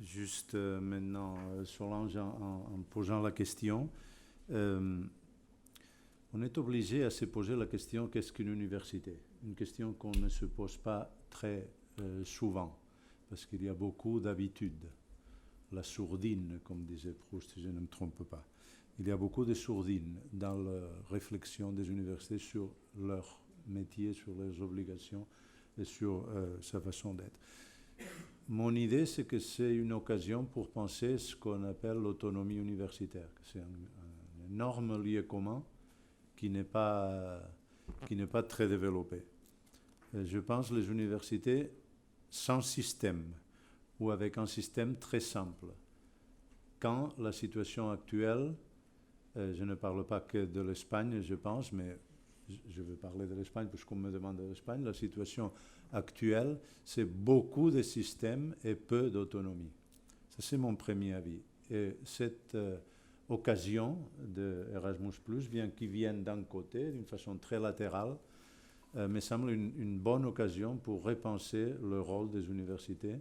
juste maintenant Solange en posant la question, on est obligé à se poser la question qu'est-ce qu'une université? Une question qu'on ne se pose pas très souvent, parce qu'il y a beaucoup d'habitudes. La sourdine, comme disait Proust, si je ne me trompe pas. Il y a beaucoup de sourdine dans la réflexion des universités sur leur métier, sur leurs obligations et sur sa façon d'être. Mon idée, c'est que c'est une occasion pour penser ce qu'on appelle l'autonomie universitaire. C'est un énorme lieu commun qui n'est pas très développé. Je pense que les universités sans système ou avec un système très simple. Quand la situation actuelle, je ne parle pas que de l'Espagne, je pense, mais je vais parler de l'Espagne puisqu'on me demande de l'Espagne, la situation actuelle, c'est beaucoup de systèmes et peu d'autonomie. Ça, c'est mon premier avis. Et cette occasion de Erasmus+, bien qu'il vienne d'un côté, d'une façon très latérale, me semble une bonne occasion pour repenser le rôle des universités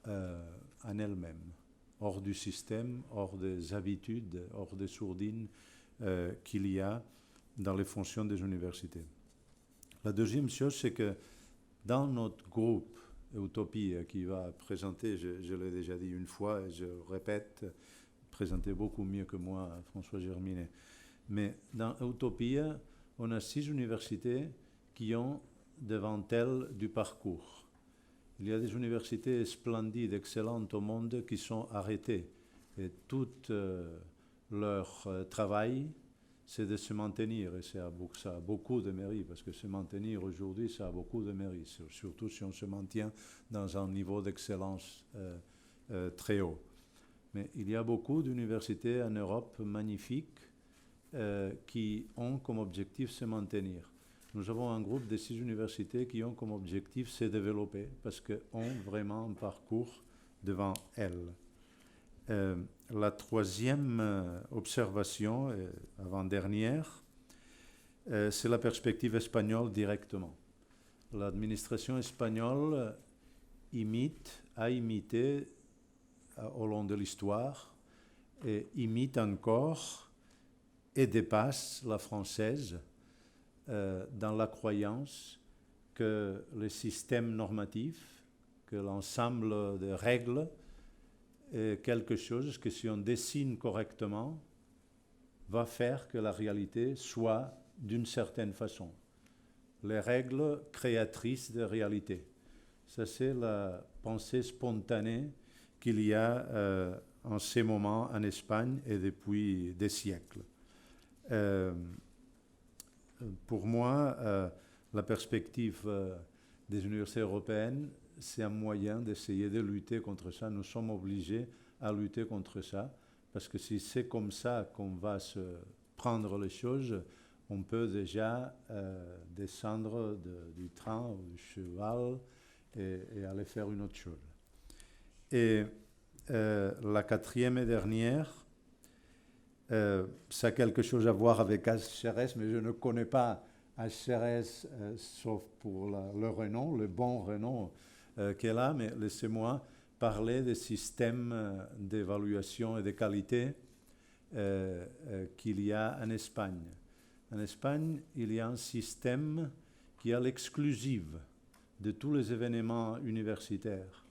en elles-mêmes, hors du système, hors des habitudes, hors des sourdines qu'il y a dans les fonctions des universités. La deuxième chose, c'est que dans notre groupe Utopie, qui va présenter, je l'ai déjà dit une fois, et je répète, présenter beaucoup mieux que moi François Germinet, mais dans Utopia, on a 6 universités qui ont devant elles du parcours. Il y a des universités splendides, excellentes au monde qui sont arrêtées. Et tout leur travail, c'est de se maintenir. Et ça a beaucoup de mérite, parce que se maintenir aujourd'hui, ça a beaucoup de mérite, surtout si on se maintient dans un niveau d'excellence très haut. Mais il y a beaucoup d'universités en Europe magnifiques qui ont comme objectif se maintenir. Nous avons un groupe de 6 universités qui ont comme objectif se développer parce qu'elles ont vraiment un parcours devant elles. La troisième observation, avant-dernière, c'est la perspective espagnole directement. L'administration espagnole a imité au long de l'histoire et imite encore et dépasse la française dans la croyance que le système normatif, que l'ensemble des règles est quelque chose que si on dessine correctement, va faire que la réalité soit d'une certaine façon. Les règles créatrices de réalité. Ça, c'est la pensée spontanée qu'il y a en ces moments en Espagne et depuis des siècles. Pour moi, la perspective des universités européennes, c'est un moyen d'essayer de lutter contre ça. Nous sommes obligés à lutter contre ça, parce que si c'est comme ça qu'on va se prendre les choses, on peut déjà descendre du train ou du cheval et aller faire une autre chose. Et la quatrième et dernière, ça a quelque chose à voir avec HRS, mais je ne connais pas HRS sauf pour le renom, le bon renom qu'elle a, mais laissez-moi parler des systèmes d'évaluation et de qualité qu'il y a en Espagne. En Espagne, il y a un système qui a l'exclusive de tous les événements universitaires.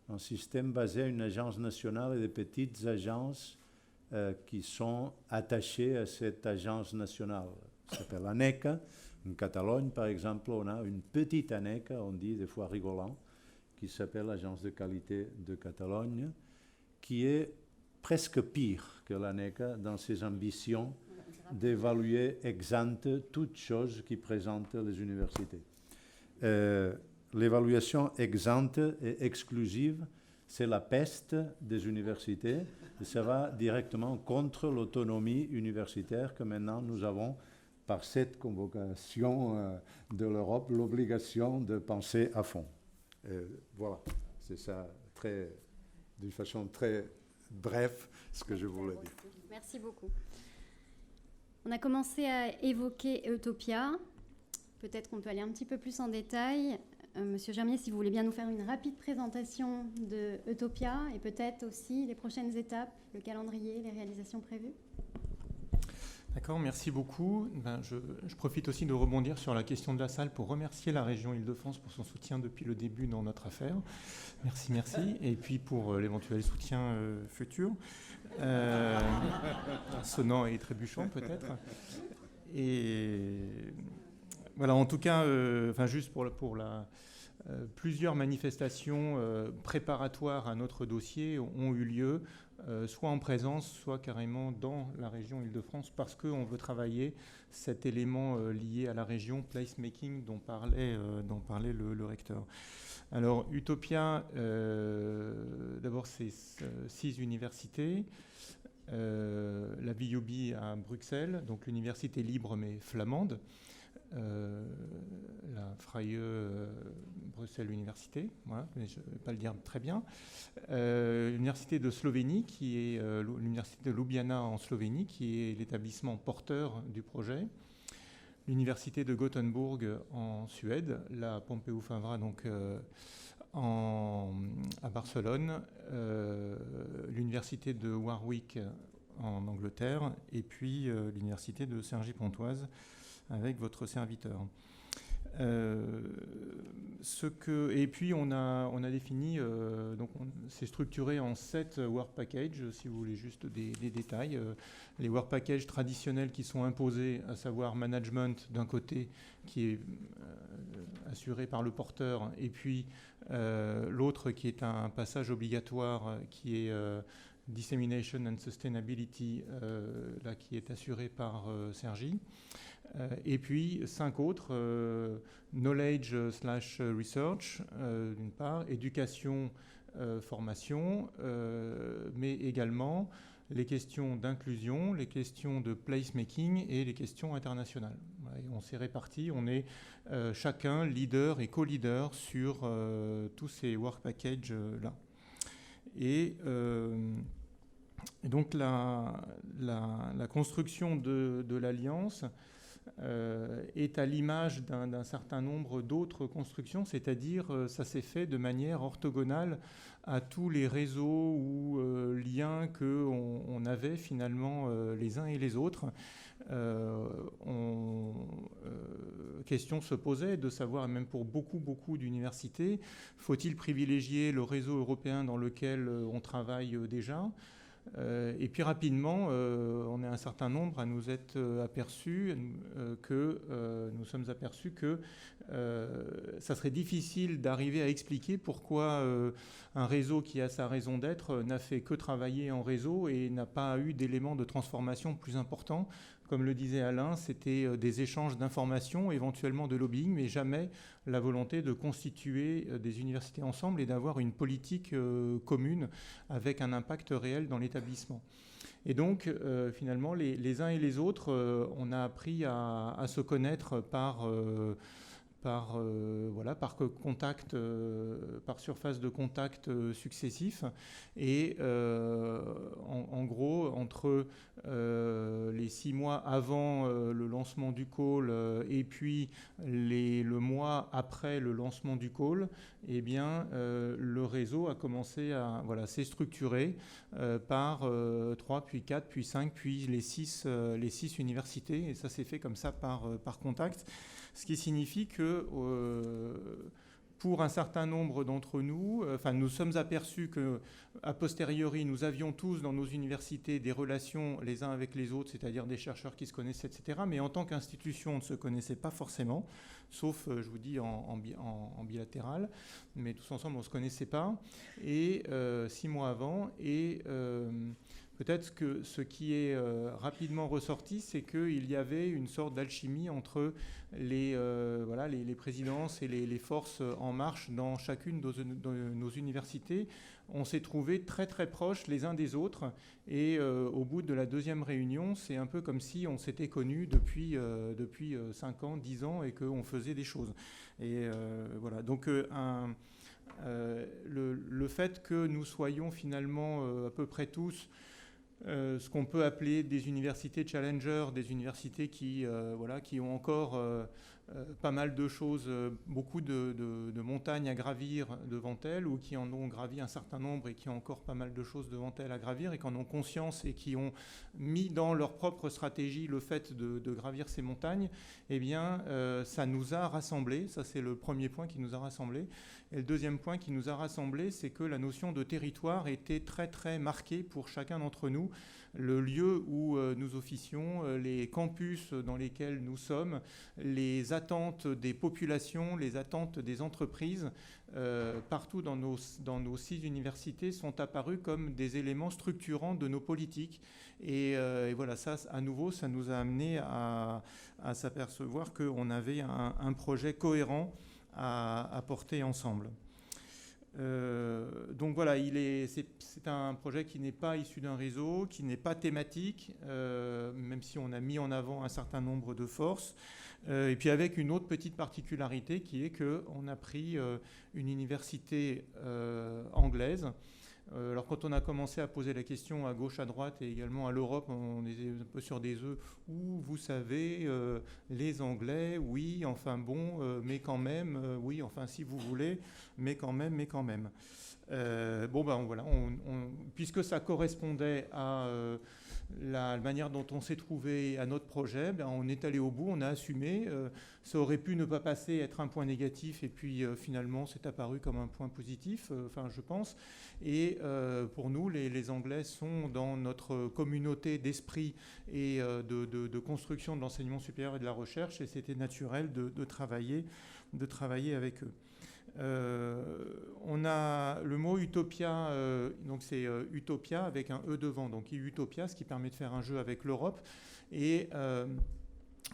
Un système basé à une agence nationale et des petites agences qui sont attachées à cette agence nationale. Ça s'appelle ANECA. En Catalogne, par exemple, on a une petite ANECA, on dit des fois rigolant, qui s'appelle l'Agence de qualité de Catalogne, qui est presque pire que l'ANECA dans ses ambitions d'évaluer ex ante toutes choses qui présentent les universités. L'évaluation ex ante et exclusive, c'est la peste des universités et ça va directement contre l'autonomie universitaire que maintenant nous avons par cette convocation de l'Europe, l'obligation de penser à fond. Voilà, c'est ça, d'une façon très brève, ce que je voulais dire. Merci beaucoup. On a commencé à évoquer Utopia. Peut-être qu'on peut aller un petit peu plus en détail. Monsieur Germier, si vous voulez bien nous faire une rapide présentation de Utopia et peut-être aussi les prochaines étapes, le calendrier, les réalisations prévues. D'accord, merci beaucoup. Je profite aussi de rebondir sur la question de la salle pour remercier la région Île-de-France pour son soutien depuis le début dans notre affaire. Merci, merci. Et puis pour l'éventuel soutien futur, sonnant et trébuchant peut-être. Et voilà, en tout cas, juste pour la... plusieurs manifestations préparatoires à notre dossier ont eu lieu, soit en présence, soit carrément dans la région Île-de-France, parce qu'on veut travailler cet élément lié à la région, placemaking, dont parlait le recteur. Alors, Utopia, d'abord, c'est 6 universités. La VUB à Bruxelles, donc l'université libre mais flamande. la Freie Bruxelles Université, voilà, mais je ne vais pas le dire très bien, l'université de Slovénie, qui est l'université de Ljubljana en Slovénie, qui est l'établissement porteur du projet, l'université de Gothenburg en Suède, la Pompeu Fabra donc à Barcelone, l'université de Warwick en Angleterre, et puis l'université de Cergy-Pontoise avec votre serviteur. Et puis on a défini, donc c'est structuré en 7 work packages, si vous voulez juste des détails. Les work packages traditionnels qui sont imposés, à savoir management d'un côté qui est assuré par le porteur, et puis l'autre qui est un passage obligatoire qui est Dissemination and Sustainability, là, qui est assuré par Cergy. Et puis 5 autres, knowledge/research d'une part, éducation, formation, mais également les questions d'inclusion, les questions de placemaking et les questions internationales. Voilà, et on s'est répartis, on est chacun leader et co-leader sur tous ces work packages-là. Et donc la construction de l'Alliance est à l'image d'un certain nombre d'autres constructions, c'est-à-dire ça s'est fait de manière orthogonale à tous les réseaux ou liens qu'on avait finalement les uns et les autres. Question se posait de savoir, même pour beaucoup d'universités, faut-il privilégier le réseau européen dans lequel on travaille déjà ? Et puis rapidement, on est un certain nombre à nous être aperçus que ça serait difficile d'arriver à expliquer pourquoi un réseau qui a sa raison d'être n'a fait que travailler en réseau et n'a pas eu d'éléments de transformation plus importants. Comme le disait Alain, c'était des échanges d'informations, éventuellement de lobbying, mais jamais la volonté de constituer des universités ensemble et d'avoir une politique commune avec un impact réel dans l'établissement. Et donc, finalement, les uns et les autres, on a appris à se connaître par contact, par surface de contact successifs. Et en gros, entre les 6 mois avant le lancement du call et puis le mois après le lancement du call, eh bien, le réseau a commencé à s'est structuré par 3, puis 4, puis 5, puis les 6 universités. Et ça s'est fait comme ça par contact. Ce qui signifie que pour un certain nombre d'entre nous, nous sommes aperçus qu'a posteriori, nous avions tous dans nos universités des relations les uns avec les autres, c'est-à-dire des chercheurs qui se connaissaient, etc. Mais en tant qu'institution, on ne se connaissait pas forcément, sauf, je vous dis, en bilatéral. Mais tous ensemble, on ne se connaissait pas. Et 6 mois avant, et peut-être que ce qui est rapidement ressorti, c'est qu'il y avait une sorte d'alchimie entre les présidences et les forces en marche dans chacune de nos universités. On s'est trouvés très très proches les uns des autres et au bout de la 2e réunion, c'est un peu comme si on s'était connus depuis 5 ans, 10 ans et qu'on faisait des choses. Et voilà, donc le fait que nous soyons finalement à peu près tous ce qu'on peut appeler des universités challenger, des universités qui ont encore pas mal de choses, beaucoup de montagnes à gravir devant elles, ou qui en ont gravi un certain nombre et qui ont encore pas mal de choses devant elles à gravir, et qui en ont conscience et qui ont mis dans leur propre stratégie le fait de gravir ces montagnes. Eh bien, ça nous a rassemblés. Ça, c'est le premier point qui nous a rassemblés. Et le deuxième point qui nous a rassemblés, c'est que la notion de territoire était très très marquée pour chacun d'entre nous. Le lieu où nous officions, les campus dans lesquels nous sommes, les attentes des populations, les attentes des entreprises, partout dans nos 6 universités sont apparus comme des éléments structurants de nos politiques. Et voilà, ça, à nouveau, ça nous a amené à s'apercevoir qu'on avait un projet cohérent à porter ensemble. Donc voilà, c'est un projet qui n'est pas issu d'un réseau, qui n'est pas thématique, même si on a mis en avant un certain nombre de forces. Et puis avec une autre petite particularité qui est qu'on a pris une université anglaise. Alors quand on a commencé à poser la question à gauche, à droite et également à l'Europe, on était un peu sur des œufs où, vous savez, les Anglais, oui, enfin bon, mais quand même, oui, enfin si vous voulez, mais quand même, mais quand même. Voilà, puisque ça correspondait à la manière dont on s'est trouvé à notre projet, on est allé au bout, on a assumé. Ça aurait pu ne pas passer, être un point négatif, et puis finalement c'est apparu comme un point positif, je pense. Et pour nous, les Anglais sont dans notre communauté d'esprit et de construction de l'enseignement supérieur et de la recherche, et c'était naturel de travailler avec eux. On a le mot utopia, donc c'est utopia avec un E devant, donc utopia, ce qui permet de faire un jeu avec l'Europe. Et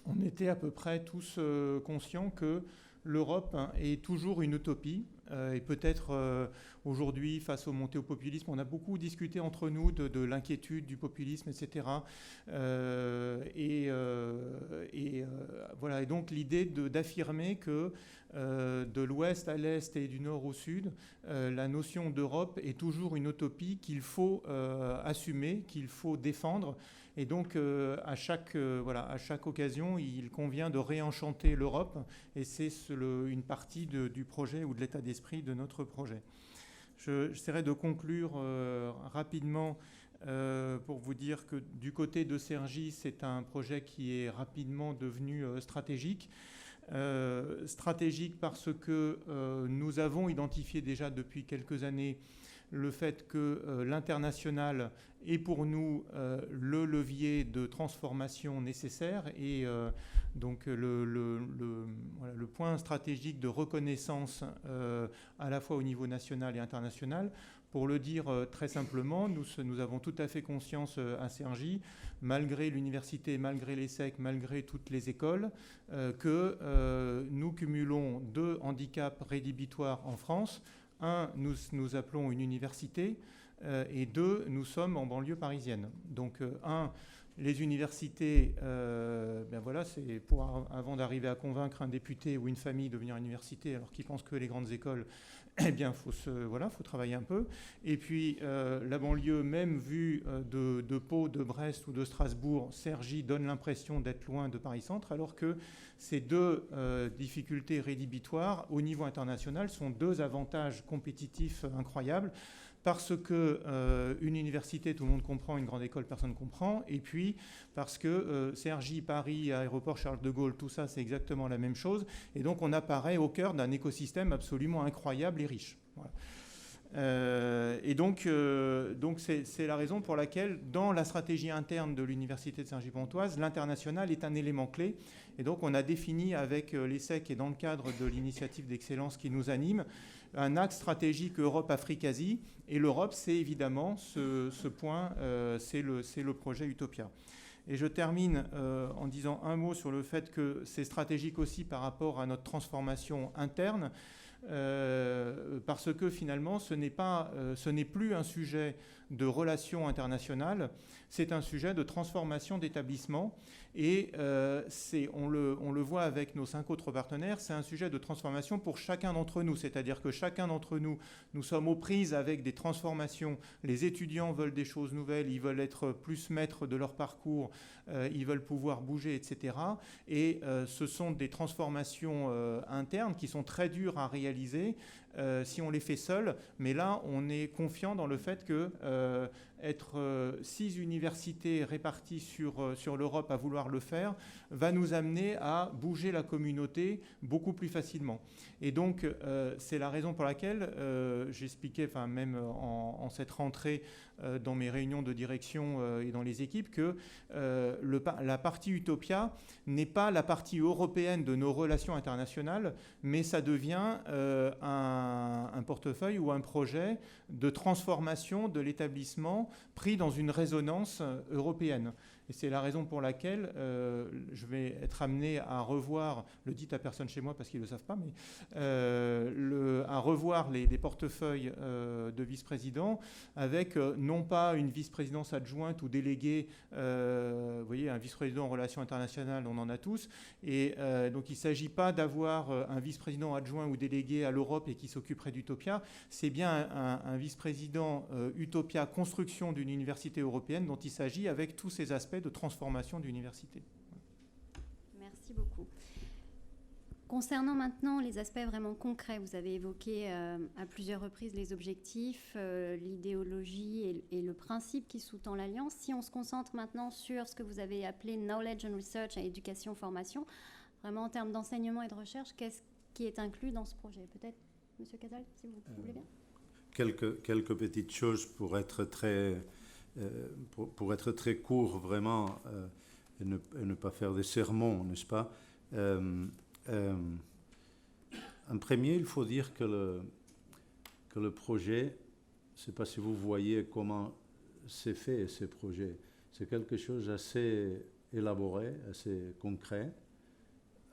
on était à peu près tous conscients que l'Europe est toujours une utopie. Et peut-être aujourd'hui, face aux montées au populisme, on a beaucoup discuté entre nous de l'inquiétude du populisme, etc. Voilà. Et donc l'idée d'affirmer que de l'ouest à l'est et du nord au sud, la notion d'Europe est toujours une utopie qu'il faut assumer, qu'il faut défendre. Et donc, à chaque occasion, il convient de réenchanter l'Europe, et c'est une partie du projet ou de l'état d'esprit de notre projet. J'essaierai de conclure rapidement pour vous dire que du côté de Cergy, c'est un projet qui est rapidement devenu stratégique. Stratégique parce que nous avons identifié déjà depuis quelques années le fait que l'international est pour nous le levier de transformation nécessaire et donc le point stratégique de reconnaissance à la fois au niveau national et international. Pour le dire très simplement, nous avons tout à fait conscience à Cergy, malgré l'université, malgré l'ESSEC, malgré toutes les écoles, que nous cumulons 2 handicaps rédhibitoires en France. 1, nous appelons une université, et 2, nous sommes en banlieue parisienne. Donc 1, les universités, c'est avant d'arriver à convaincre un député ou une famille de venir à l'université alors qu'ils pensent que les grandes écoles, faut travailler un peu. Et puis la banlieue, même vue de Pau, de Brest ou de Strasbourg, Cergy donne l'impression d'être loin de Paris-Centre, alors que ces 2 difficultés rédhibitoires au niveau international sont 2 avantages compétitifs incroyables. Parce que une université, tout le monde comprend, une grande école, personne ne comprend. Et puis parce que Cergy, Paris, aéroport Charles de Gaulle, tout ça, c'est exactement la même chose. Et donc on apparaît au cœur d'un écosystème absolument incroyable et riche. Voilà. Et donc c'est la raison pour laquelle, dans la stratégie interne de l'université de Cergy-Pontoise, l'international est un élément clé. Et donc on a défini avec l'ESSEC et dans le cadre de l'initiative d'excellence qui nous anime, un axe stratégique Europe-Afrique-Asie. Et l'Europe, c'est évidemment ce point, c'est le projet Utopia. Et je termine en disant un mot sur le fait que c'est stratégique aussi par rapport à notre transformation interne, parce que finalement, ce n'est plus un sujet de relations internationales, c'est un sujet de transformation d'établissement. Et on le voit avec nos 5 autres partenaires, c'est un sujet de transformation pour chacun d'entre nous. C'est-à-dire que chacun d'entre nous, nous sommes aux prises avec des transformations. Les étudiants veulent des choses nouvelles, ils veulent être plus maîtres de leur parcours, ils veulent pouvoir bouger, etc. Et ce sont des transformations internes qui sont très dures à réaliser si on les fait seuls. Mais là, on est confiant dans le fait que être 6 universités réparties sur l'Europe à vouloir le faire va nous amener à bouger la communauté beaucoup plus facilement. Et donc, c'est la raison pour laquelle j'expliquais, même en cette rentrée dans mes réunions de direction et dans les équipes, que la partie Utopia n'est pas la partie européenne de nos relations internationales, mais ça devient un portefeuille ou un projet de transformation de l'établissement pris dans une résonance européenne. Et c'est la raison pour laquelle je vais être amené à revoir, le dites à personne chez moi parce qu'ils ne le savent pas, mais à revoir les portefeuilles de vice-présidents avec non pas une vice-présidence adjointe ou déléguée, vous voyez, un vice-président en relations internationales, on en a tous, et donc il ne s'agit pas d'avoir un vice-président adjoint ou délégué à l'Europe et qui s'occuperait d'Utopia, c'est bien un vice-président Utopia construction d'une université européenne dont il s'agit avec tous ces aspects de transformation d'université. Merci beaucoup. Concernant maintenant les aspects vraiment concrets, vous avez évoqué à plusieurs reprises les objectifs, l'idéologie et le principe qui sous-tend l'Alliance. Si on se concentre maintenant sur ce que vous avez appelé Knowledge and Research et éducation-formation, vraiment en termes d'enseignement et de recherche, qu'est-ce qui est inclus dans ce projet? Peut-être, M. Casal, si vous voulez bien. Quelques petites choses pour être très court vraiment et ne pas faire des sermons, n'est-ce pas? En premier, il faut dire que le projet, je ne sais pas si vous voyez comment c'est fait ce projet, c'est quelque chose d'assez élaboré, assez concret,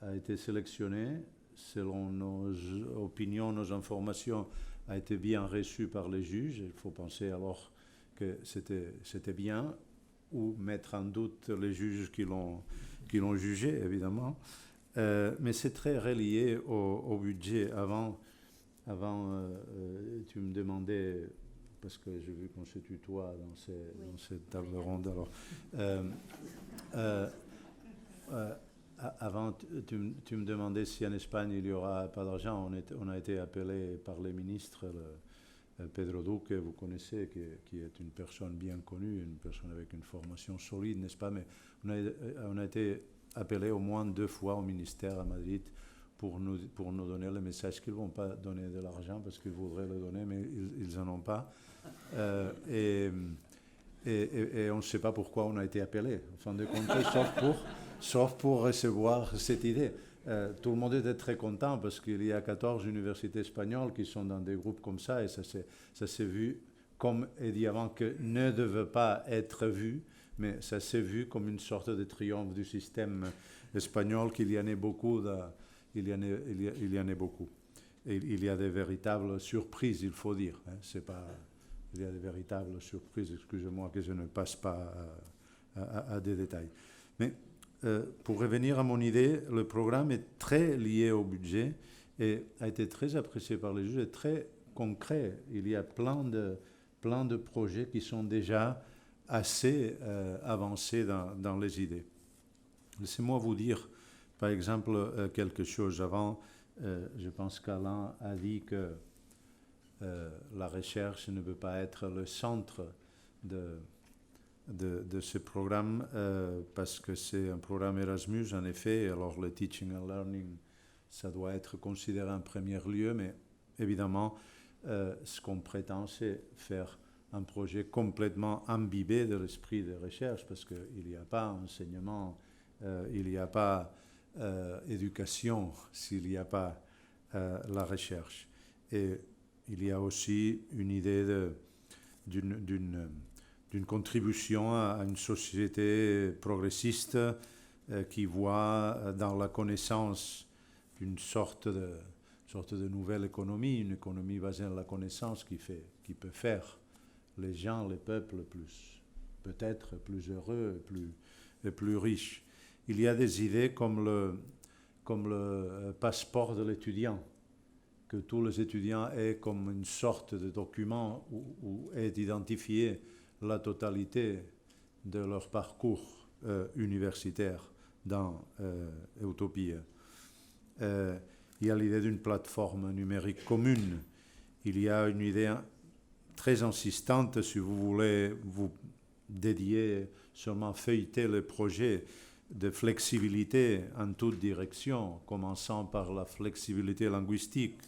a été sélectionné selon nos opinions, nos informations, a été bien reçu par les juges. Il faut penser alors que c'était bien, ou mettre en doute les juges qui l'ont jugé, évidemment. Mais c'est très relié au budget. Avant tu me demandais, parce que j'ai vu qu'on se tutoie dans cette table ronde, alors... avant, tu me demandais si en Espagne il n'y aura pas d'argent. On a été appelé par les ministres, Pedro Duque, vous connaissez, qui est une personne bien connue, une personne avec une formation solide, n'est-ce pas? Mais on a été appelé au moins 2 fois au ministère à Madrid pour nous donner le message qu'ils ne vont pas donner de l'argent parce qu'ils voudraient le donner, mais ils n'en ont pas. Et on ne sait pas pourquoi on a été appelé, en fin de compte, sauf pour recevoir cette idée. Tout le monde était très content parce qu'il y a 14 universités espagnoles qui sont dans des groupes comme ça, et ça s'est vu, comme est dit avant, que ne devait pas être vu, mais ça s'est vu comme une sorte de triomphe du système espagnol, qu'il y en ait beaucoup. Il y en a beaucoup. Et il y a des véritables surprises, il faut dire. Il y a des véritables surprises, excusez-moi que je ne passe pas à des détails. Mais pour revenir à mon idée, le programme est très lié au budget et a été très apprécié par les juges et très concret. Il y a plein de projets qui sont déjà assez avancés dans les idées. Laissez-moi vous dire, par exemple, quelque chose. Avant, je pense qu'Alain a dit que la recherche ne peut pas être le centre de ce programme parce que c'est un programme Erasmus, en effet. Alors le teaching and learning, ça doit être considéré en premier lieu, mais évidemment, ce qu'on prétend, c'est faire un projet complètement imbibé de l'esprit de recherche, parce qu'il n'y a pas enseignement, il n'y a pas éducation s'il n'y a pas la recherche. Et il y a aussi une idée d'une contribution à une société progressiste qui voit dans la connaissance une sorte de nouvelle économie, une économie basée sur la connaissance qui peut faire les gens, les peuples peut-être plus heureux et plus riches. Il y a des idées comme le passeport de l'étudiant, que tous les étudiants aient comme une sorte de document où est identifiée la totalité de leur parcours universitaire dans Utopia. Il y a l'idée d'une plateforme numérique commune. Il y a une idée très insistante, si vous voulez vous dédier seulement feuilleter le projet, de flexibilité en toute direction, commençant par la flexibilité linguistique.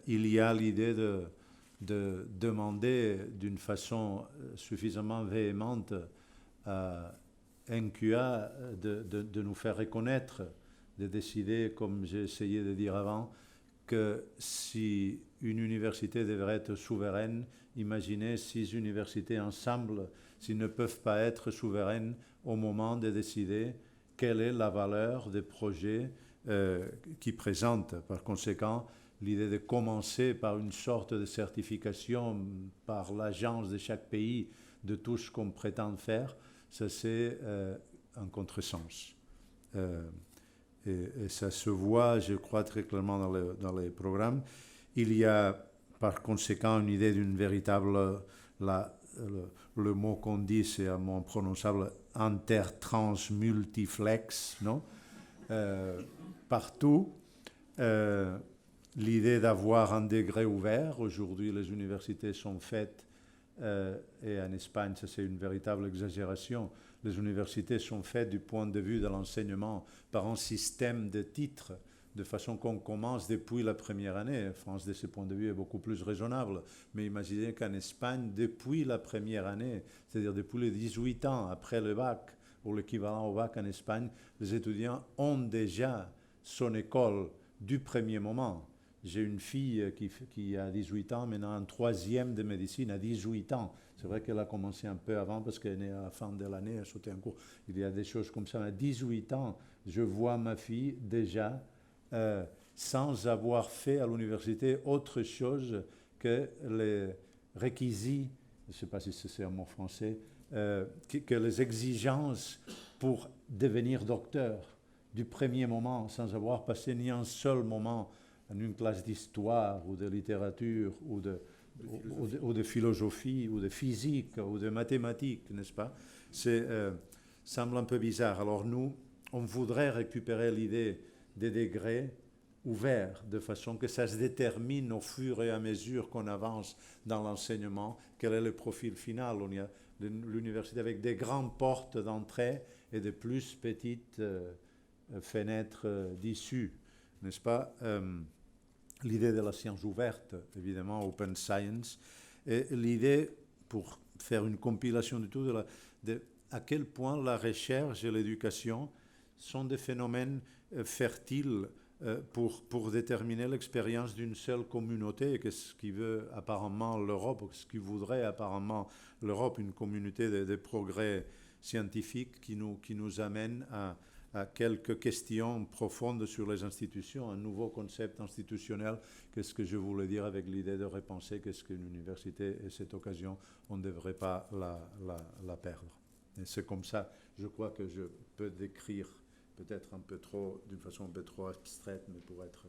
Il y a l'idée de demander d'une façon suffisamment véhémente à NQA de nous faire reconnaître, de décider, comme j'ai essayé de dire avant, que si une université devrait être souveraine, imaginez 6 universités ensemble, s'ils ne peuvent pas être souveraines au moment de décider quelle est la valeur des projets qu'ils présentent. Par conséquent, l'idée de commencer par une sorte de certification par l'agence de chaque pays de tout ce qu'on prétend faire, ça c'est un contresens. Et ça se voit, je crois, très clairement dans les programmes. Il y a par conséquent une idée d'une véritable, le mot qu'on dit, c'est un mot prononçable, intertransmultiflex, non partout. L'idée d'avoir un degré ouvert. Aujourd'hui, les universités sont faites, et en Espagne, ça c'est une véritable exagération, les universités sont faites du point de vue de l'enseignement par un système de titres, de façon qu'on commence depuis la première année. En France, de ce point de vue, est beaucoup plus raisonnable. Mais imaginez qu'en Espagne, depuis la première année, c'est-à-dire depuis les 18 ans après le bac, ou l'équivalent au bac en Espagne, les étudiants ont déjà son école du premier moment. J'ai une fille qui a 18 ans, maintenant en 3e de médecine à 18 ans. C'est vrai qu'elle a commencé un peu avant parce qu'elle est née à la fin de l'année, elle a sauté un cours. Il y a des choses comme ça. À 18 ans, je vois ma fille déjà, sans avoir fait à l'université autre chose que les réquisites, je ne sais pas si c'est un mot français, que les exigences pour devenir docteur du premier moment, sans avoir passé ni un seul moment en une classe d'histoire ou de littérature ou de philosophie ou de physique ou de mathématiques, n'est-ce pas? Semble un peu bizarre. Alors nous, on voudrait récupérer l'idée des degrés ouverts, de façon que ça se détermine au fur et à mesure qu'on avance dans l'enseignement, quel est le profil final. On y a l'université avec des grandes portes d'entrée et de plus petites fenêtres d'issue, n'est-ce pas? L'idée de la science ouverte, évidemment, open science, et l'idée, pour faire une compilation de tout, de à quel point la recherche et l'éducation sont des phénomènes fertiles pour déterminer l'expérience d'une seule communauté, que ce qui veut apparemment l'Europe, ce qui voudrait apparemment l'Europe, une communauté de progrès scientifiques qui nous amène à quelques questions profondes sur les institutions, un nouveau concept institutionnel. Qu'est-ce que je voulais dire avec l'idée de repenser qu'est-ce qu'une université, et cette occasion, on ne devrait pas la perdre. Et c'est comme ça, je crois que je peux décrire peut-être un peu trop, d'une façon un peu trop abstraite, mais pour être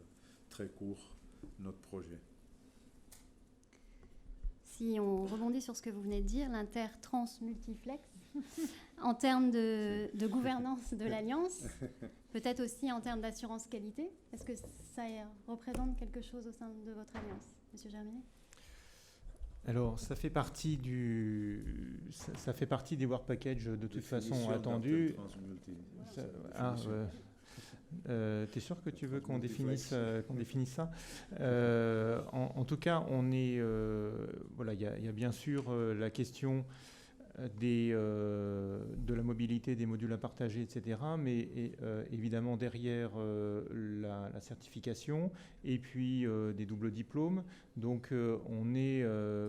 très court, notre projet. Si on rebondit sur ce que vous venez de dire, l'intertransmultiflex, en termes de gouvernance de l'Alliance, peut-être aussi en termes d'assurance qualité, est-ce que ça représente quelque chose au sein de votre Alliance, M. Germinet? Alors, ça fait partie des Work Package de toute façon attendus. T'es sûr que tu veux qu'on définisse ça? En tout cas, on est voilà, il y a bien sûr la question de la mobilité des modules à partager, etc. Mais évidemment derrière la certification et puis des doubles diplômes. Donc on est,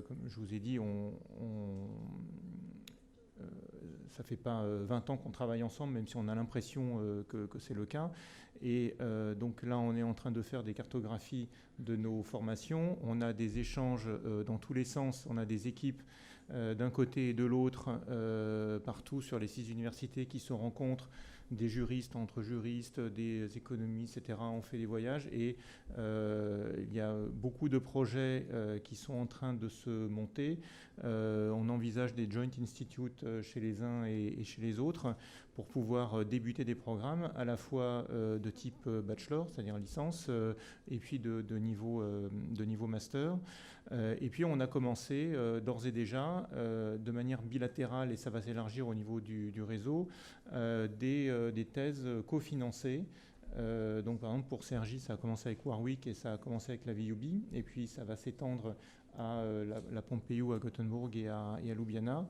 comme je vous ai dit, ça fait pas 20 ans qu'on travaille ensemble, même si on a l'impression que c'est le cas. Et donc là, on est en train de faire des cartographies de nos formations. On a des échanges dans tous les sens. On a des équipes d'un côté et de l'autre, partout sur les 6 universités qui se rencontrent, des juristes entre juristes, des économistes, etc. On fait des voyages et il y a beaucoup de projets qui sont en train de se monter. On envisage des joint institutes chez les uns et chez les autres pour pouvoir débuter des programmes à la fois de type bachelor, c'est-à-dire licence, et puis de niveau master. Et puis on a commencé d'ores et déjà, de manière bilatérale, et ça va s'élargir au niveau du réseau, des thèses cofinancées. Donc par exemple pour Cergy, ça a commencé avec Warwick et ça a commencé avec la VUB, et puis ça va s'étendre à la Pompeu, à Gothenburg et à Ljubljana.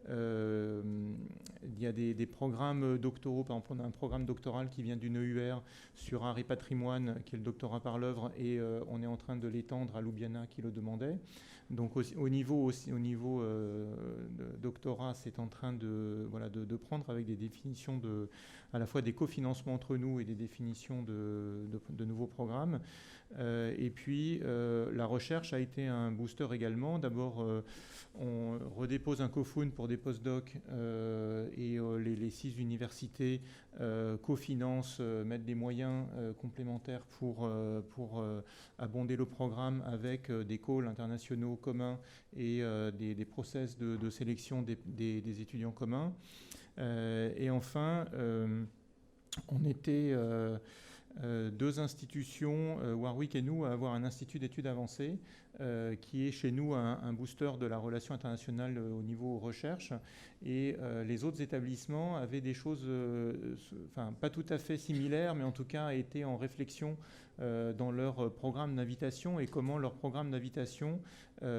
Il y a des programmes doctoraux. Par exemple, on a un programme doctoral qui vient d'une EUR sur art et patrimoine, qui est le doctorat par l'œuvre, et on est en train de l'étendre à Ljubljana qui le demandait. Donc au niveau de doctorat, c'est en train de prendre avec des définitions à la fois des cofinancements entre nous et des définitions de nouveaux programmes. Et puis la recherche a été un booster également. D'abord, on redépose un COFUN pour des postdocs et les 6 universités cofinancent, mettent des moyens complémentaires pour abonder le programme avec des calls internationaux communs et des process de sélection des étudiants communs. Et enfin, on était 2 institutions, Warwick et nous, à avoir un institut d'études avancées qui est chez nous un booster de la relation internationale au niveau recherche. Et les autres établissements avaient des choses, pas tout à fait similaires, mais en tout cas étaient en réflexion dans leur programme d'invitation et comment leur programme d'invitation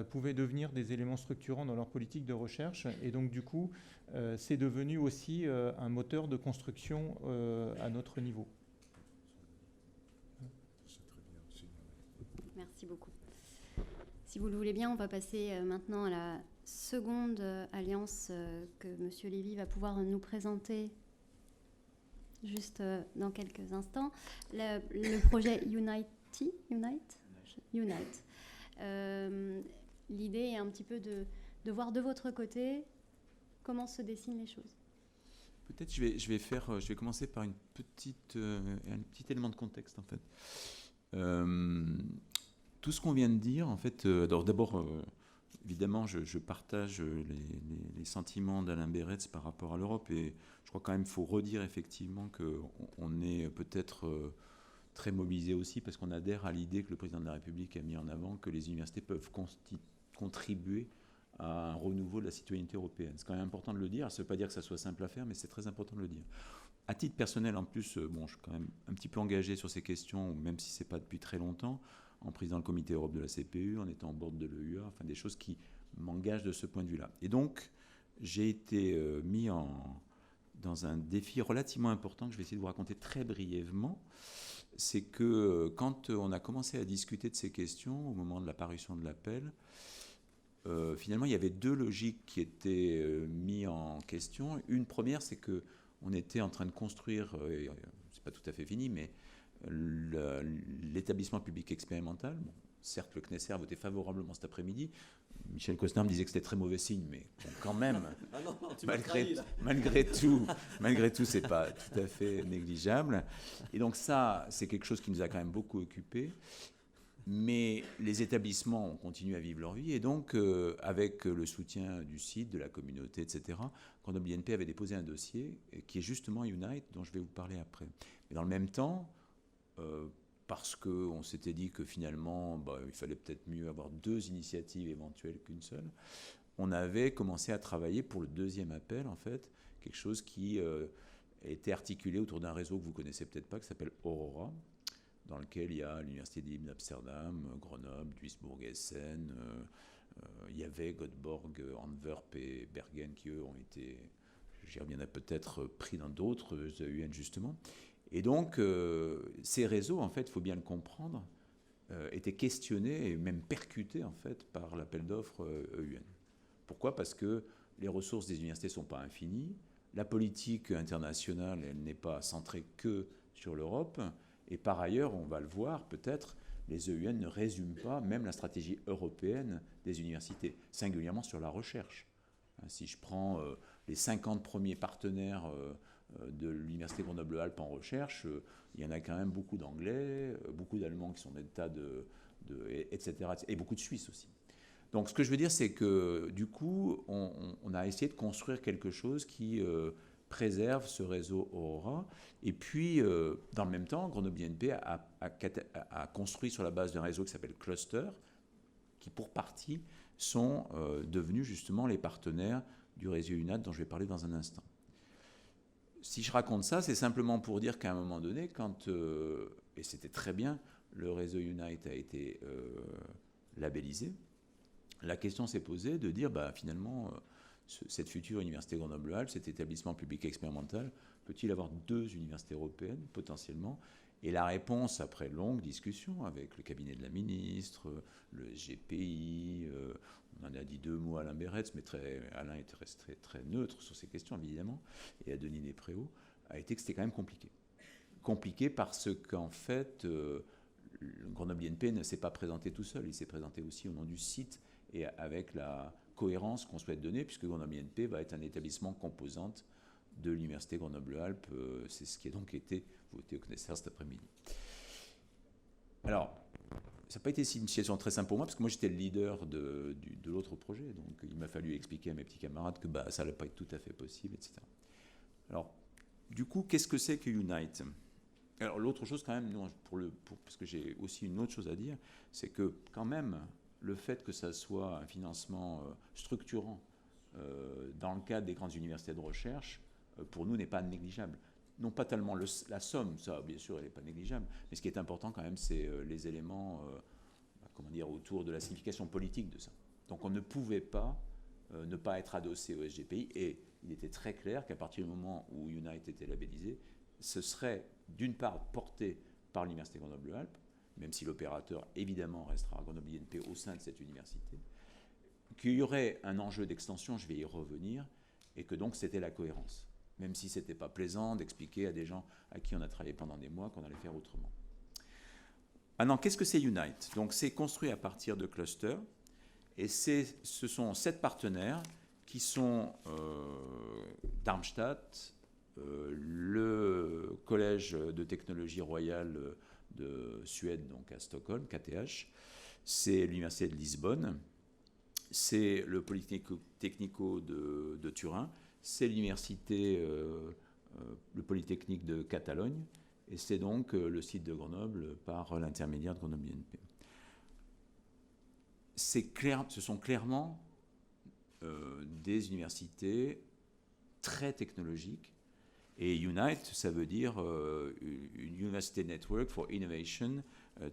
pouvait devenir des éléments structurants dans leur politique de recherche. Et donc du coup, c'est devenu aussi un moteur de construction à notre niveau. Merci beaucoup. Si vous le voulez bien, on va passer maintenant à la seconde alliance que M. Lévy va pouvoir nous présenter juste dans quelques instants. Le projet Unite. L'idée est un petit peu de voir de votre côté comment se dessinent les choses. Peut-être je vais commencer par un petit élément de contexte en fait. Tout ce qu'on vient de dire, en fait, d'abord, évidemment, je partage les sentiments d'Alain Beretz par rapport à l'Europe, et je crois quand même qu'il faut redire effectivement qu'on est peut-être très mobilisé aussi parce qu'on adhère à l'idée que le président de la République a mis en avant, que les universités peuvent contribuer à un renouveau de la citoyenneté européenne. C'est quand même important de le dire. Ça ne veut pas dire que ça soit simple à faire, mais c'est très important de le dire. À titre personnel, en plus, je suis quand même un petit peu engagé sur ces questions, même si ce n'est pas depuis très longtemps, en président du comité Europe de la CPU, en étant en board de l'EUA, enfin des choses qui m'engagent de ce point de vue-là. Et donc, j'ai été mis dans un défi relativement important que je vais essayer de vous raconter très brièvement. C'est que quand on a commencé à discuter de ces questions, au moment de la parution de l'appel, finalement, il y avait 2 logiques qui étaient mises en question. Une première, c'est qu'on était en train de construire, c'est pas tout à fait fini, mais l'établissement public expérimental. Bon, certes, le CNESER a voté favorablement cet après-midi. Michel Costner me disait que c'était très mauvais signe, mais bon, quand même, malgré tout, c'est pas tout à fait négligeable. Et donc ça, c'est quelque chose qui nous a quand même beaucoup occupés. Mais les établissements ont continué à vivre leur vie, et donc avec le soutien du site, de la communauté, etc., Grenoble INP avait déposé un dossier qui est justement Unite, dont je vais vous parler après. Mais dans le même temps, parce qu'on s'était dit que finalement, il fallait peut-être mieux avoir 2 initiatives éventuelles qu'une seule, on avait commencé à travailler pour le 2e appel, en fait, quelque chose qui était articulé autour d'un réseau que vous connaissez peut-être pas, qui s'appelle Aurora, dans lequel il y a l'Université libre d'Amsterdam, Grenoble, Duisbourg, Essen, il y avait Göteborg, Antwerp et Bergen qui, eux, ont été, je dirais bien, peut-être pris dans d'autres EUN, justement. Et donc, ces réseaux, en fait, il faut bien le comprendre, étaient questionnés et même percutés, en fait, par l'appel d'offres EUN. Pourquoi ? Parce que les ressources des universités ne sont pas infinies, la politique internationale, elle n'est pas centrée que sur l'Europe, et par ailleurs, on va le voir peut-être, les EUN ne résument pas même la stratégie européenne des universités, singulièrement sur la recherche. Si je prends les 50 premiers partenaires de l'Université Grenoble-Alpes en recherche, il y en a quand même beaucoup d'Anglais, beaucoup d'Allemands qui sont des tas etc., et beaucoup de Suisses aussi. Donc ce que je veux dire, c'est que du coup, on a essayé de construire quelque chose qui préserve ce réseau Aurora. Et puis, dans le même temps, Grenoble INP a construit sur la base d'un réseau qui s'appelle Cluster, qui pour partie sont devenus justement les partenaires du réseau UNAT dont je vais parler dans un instant. Si je raconte ça, c'est simplement pour dire qu'à un moment donné, et c'était très bien, le réseau Unite a été labellisé, la question s'est posée de dire, finalement, cette future université Grenoble-Alpes, cet établissement public expérimental, peut-il avoir 2 universités européennes, potentiellement? Et la réponse, après longue discussion avec le cabinet de la ministre, le GPI, on en a dit 2 mots à Alain Beretz, mais Alain était resté très neutre sur ces questions, évidemment, et à Denis Despréaux, a été que c'était quand même compliqué. Compliqué parce qu'en fait, le Grenoble INP ne s'est pas présenté tout seul, il s'est présenté aussi au nom du site et avec la cohérence qu'on souhaite donner, puisque Grenoble INP va être un établissement composante de l'Université Grenoble-Alpes. C'est ce qui a donc été voté au CNESER cet après-midi. Alors, ça n'a pas été une situation très simple pour moi, parce que moi j'étais le leader de l'autre projet, donc il m'a fallu expliquer à mes petits camarades que ça n'allait pas être tout à fait possible, etc. Alors, du coup, qu'est-ce que c'est que Unite? Alors, l'autre chose quand même, parce que j'ai aussi une autre chose à dire, c'est que quand même, le fait que ça soit un financement structurant dans le cadre des grandes universités de recherche, pour nous, n'est pas négligeable. Non pas tellement la somme, ça, bien sûr, elle n'est pas négligeable, mais ce qui est important quand même, c'est les éléments, autour de la signification politique de ça. Donc, on ne pouvait pas ne pas être adossé au SGPI, et il était très clair qu'à partir du moment où Unite était labellisé, ce serait d'une part porté par l'Université Grenoble-Alpes, même si l'opérateur évidemment restera Grenoble INP au sein de cette université, qu'il y aurait un enjeu d'extension, je vais y revenir, et que donc c'était la cohérence, même si ce n'était pas plaisant d'expliquer à des gens à qui on a travaillé pendant des mois qu'on allait faire autrement. Maintenant, qu'est-ce que c'est Unite? Donc c'est construit à partir de clusters, et ce sont 7 partenaires qui sont Darmstadt, le Collège de technologie royale de Suède, donc à Stockholm, KTH, c'est l'Université de Lisbonne, c'est le Polytechnico de Turin, c'est l'université, le Polytechnique de Catalogne, et c'est donc le site de Grenoble par l'intermédiaire de Grenoble INP. Ce sont clairement des universités très technologiques, et Unite, ça veut dire une University Network for Innovation,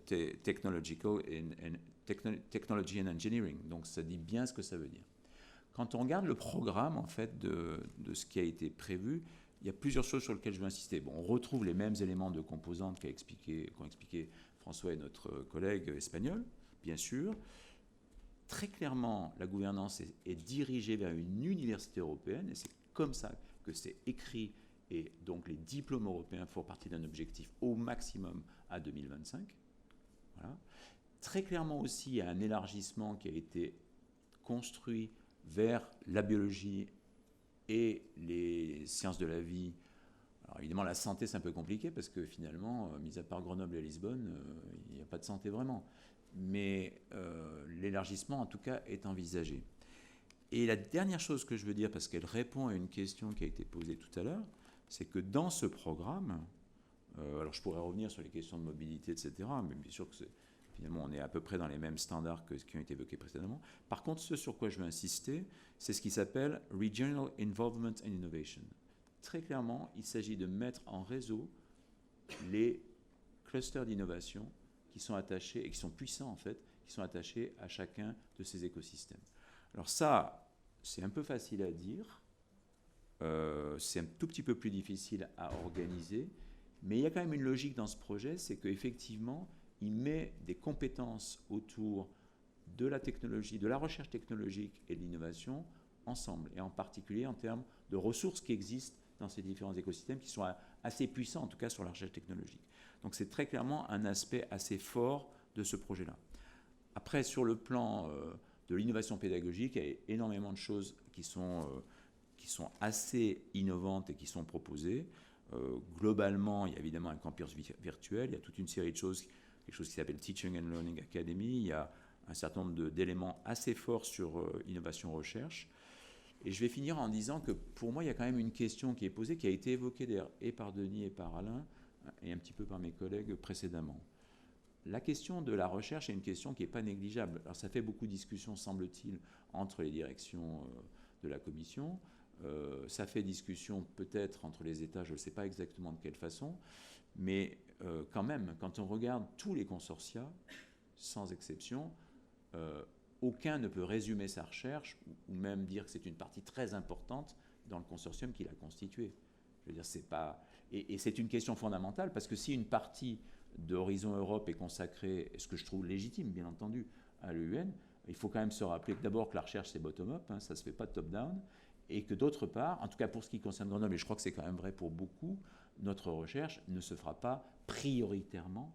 Technology and Engineering. Donc ça dit bien ce que ça veut dire. Quand on regarde le programme en fait de ce qui a été prévu, il y a plusieurs choses sur lesquelles je veux insister. Bon, on retrouve les mêmes éléments de composantes qu'ont expliqué François et notre collègue espagnol, bien sûr. Très clairement, la gouvernance est dirigée vers une université européenne, et c'est comme ça que c'est écrit, et donc les diplômes européens font partie d'un objectif au maximum à 2025. Voilà. Très clairement aussi, il y a un élargissement qui a été construit vers la biologie et les sciences de la vie. Alors évidemment, la santé, c'est un peu compliqué, parce que finalement, mis à part Grenoble et Lisbonne, il n'y a pas de santé vraiment. Mais l'élargissement, en tout cas, est envisagé. Et la dernière chose que je veux dire, parce qu'elle répond à une question qui a été posée tout à l'heure, c'est que dans ce programme, alors je pourrais revenir sur les questions de mobilité, etc., mais bien sûr que finalement on est à peu près dans les mêmes standards que ce qui ont été évoqués précédemment. Par contre, ce sur quoi je veux insister, c'est ce qui s'appelle Regional Involvement and Innovation. Très clairement, il s'agit de mettre en réseau les clusters d'innovation qui sont attachés, et qui sont puissants en fait, qui sont attachés à chacun de ces écosystèmes. Alors ça, c'est un peu facile à dire, c'est un tout petit peu plus difficile à organiser, mais il y a quand même une logique dans ce projet, c'est qu'effectivement, il met des compétences autour de la technologie, de la recherche technologique et de l'innovation ensemble, et en particulier en termes de ressources qui existent dans ces différents écosystèmes, qui sont assez puissants, en tout cas sur la recherche technologique. Donc c'est très clairement un aspect assez fort de ce projet-là. Après, sur le plan de l'innovation pédagogique, il y a énormément de choses qui sont assez innovantes et qui sont proposées. Globalement, il y a évidemment un campus virtuel, il y a toute une série de choses, quelque chose qui s'appelle Teaching and Learning Academy, il y a un certain nombre d'éléments assez forts sur innovation-recherche. Et je vais finir en disant que pour moi, il y a quand même une question qui est posée, qui a été évoquée d'ailleurs et par Denis et par Alain, et un petit peu par mes collègues précédemment. La question de la recherche est une question qui n'est pas négligeable. Alors ça fait beaucoup de discussions, semble-t-il, entre les directions de la Commission. Ça fait discussion peut-être entre les États, je ne sais pas exactement de quelle façon, mais quand même, quand on regarde tous les consortia, sans exception, aucun ne peut résumer sa recherche ou même dire que c'est une partie très importante dans le consortium qu'il a constitué. Je veux dire, c'est pas... Et c'est une question fondamentale, parce que si une partie de Horizon Europe est consacrée, ce que je trouve légitime, bien entendu, à l'EUN, il faut quand même se rappeler que d'abord que la recherche, c'est bottom-up, hein, ça ne se fait pas top-down, et que d'autre part, en tout cas pour ce qui concerne Grenoble, et je crois que c'est quand même vrai pour beaucoup, notre recherche ne se fera pas prioritairement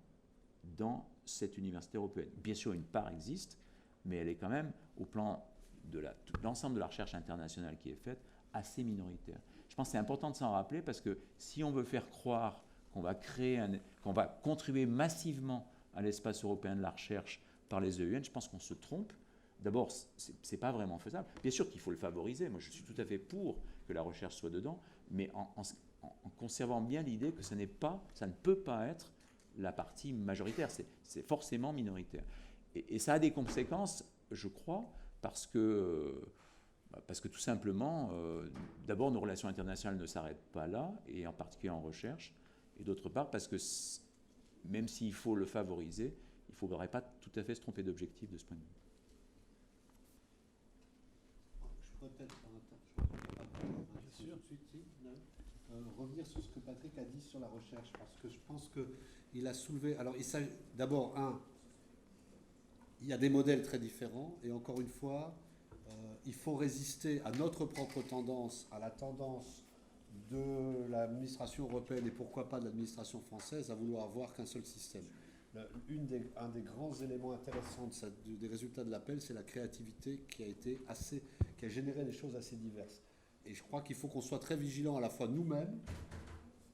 dans cette université européenne. Bien sûr, une part existe, mais elle est quand même, au plan de l'ensemble de la recherche internationale qui est faite, assez minoritaire. Je pense que c'est important de s'en rappeler, parce que si on veut faire croire qu'on va qu'on va contribuer massivement à l'espace européen de la recherche par les EUN, je pense qu'on se trompe. D'abord, c'est pas vraiment faisable. Bien sûr qu'il faut le favoriser. Moi, je suis tout à fait pour que la recherche soit dedans, mais en conservant bien l'idée que ça ne peut pas être la partie majoritaire. C'est forcément minoritaire. Et ça a des conséquences, je crois, parce que tout simplement, d'abord, nos relations internationales ne s'arrêtent pas là, et en particulier en recherche, et d'autre part, parce que même s'il faut le favoriser, il ne faudrait pas tout à fait se tromper d'objectif de ce point de vue. Je pourrais peut-être revenir sur ce que Patrick a dit sur la recherche, parce que je pense qu'il a soulevé... Alors, il s'agit d'abord, il y a des modèles très différents, et encore une fois, il faut résister à notre propre tendance, à la tendance de l'administration européenne et pourquoi pas de l'administration française à vouloir avoir qu'un seul système. Un des grands éléments intéressants des résultats de l'appel, c'est la créativité qui a généré des choses assez diverses. Et je crois qu'il faut qu'on soit très vigilant à la fois nous-mêmes,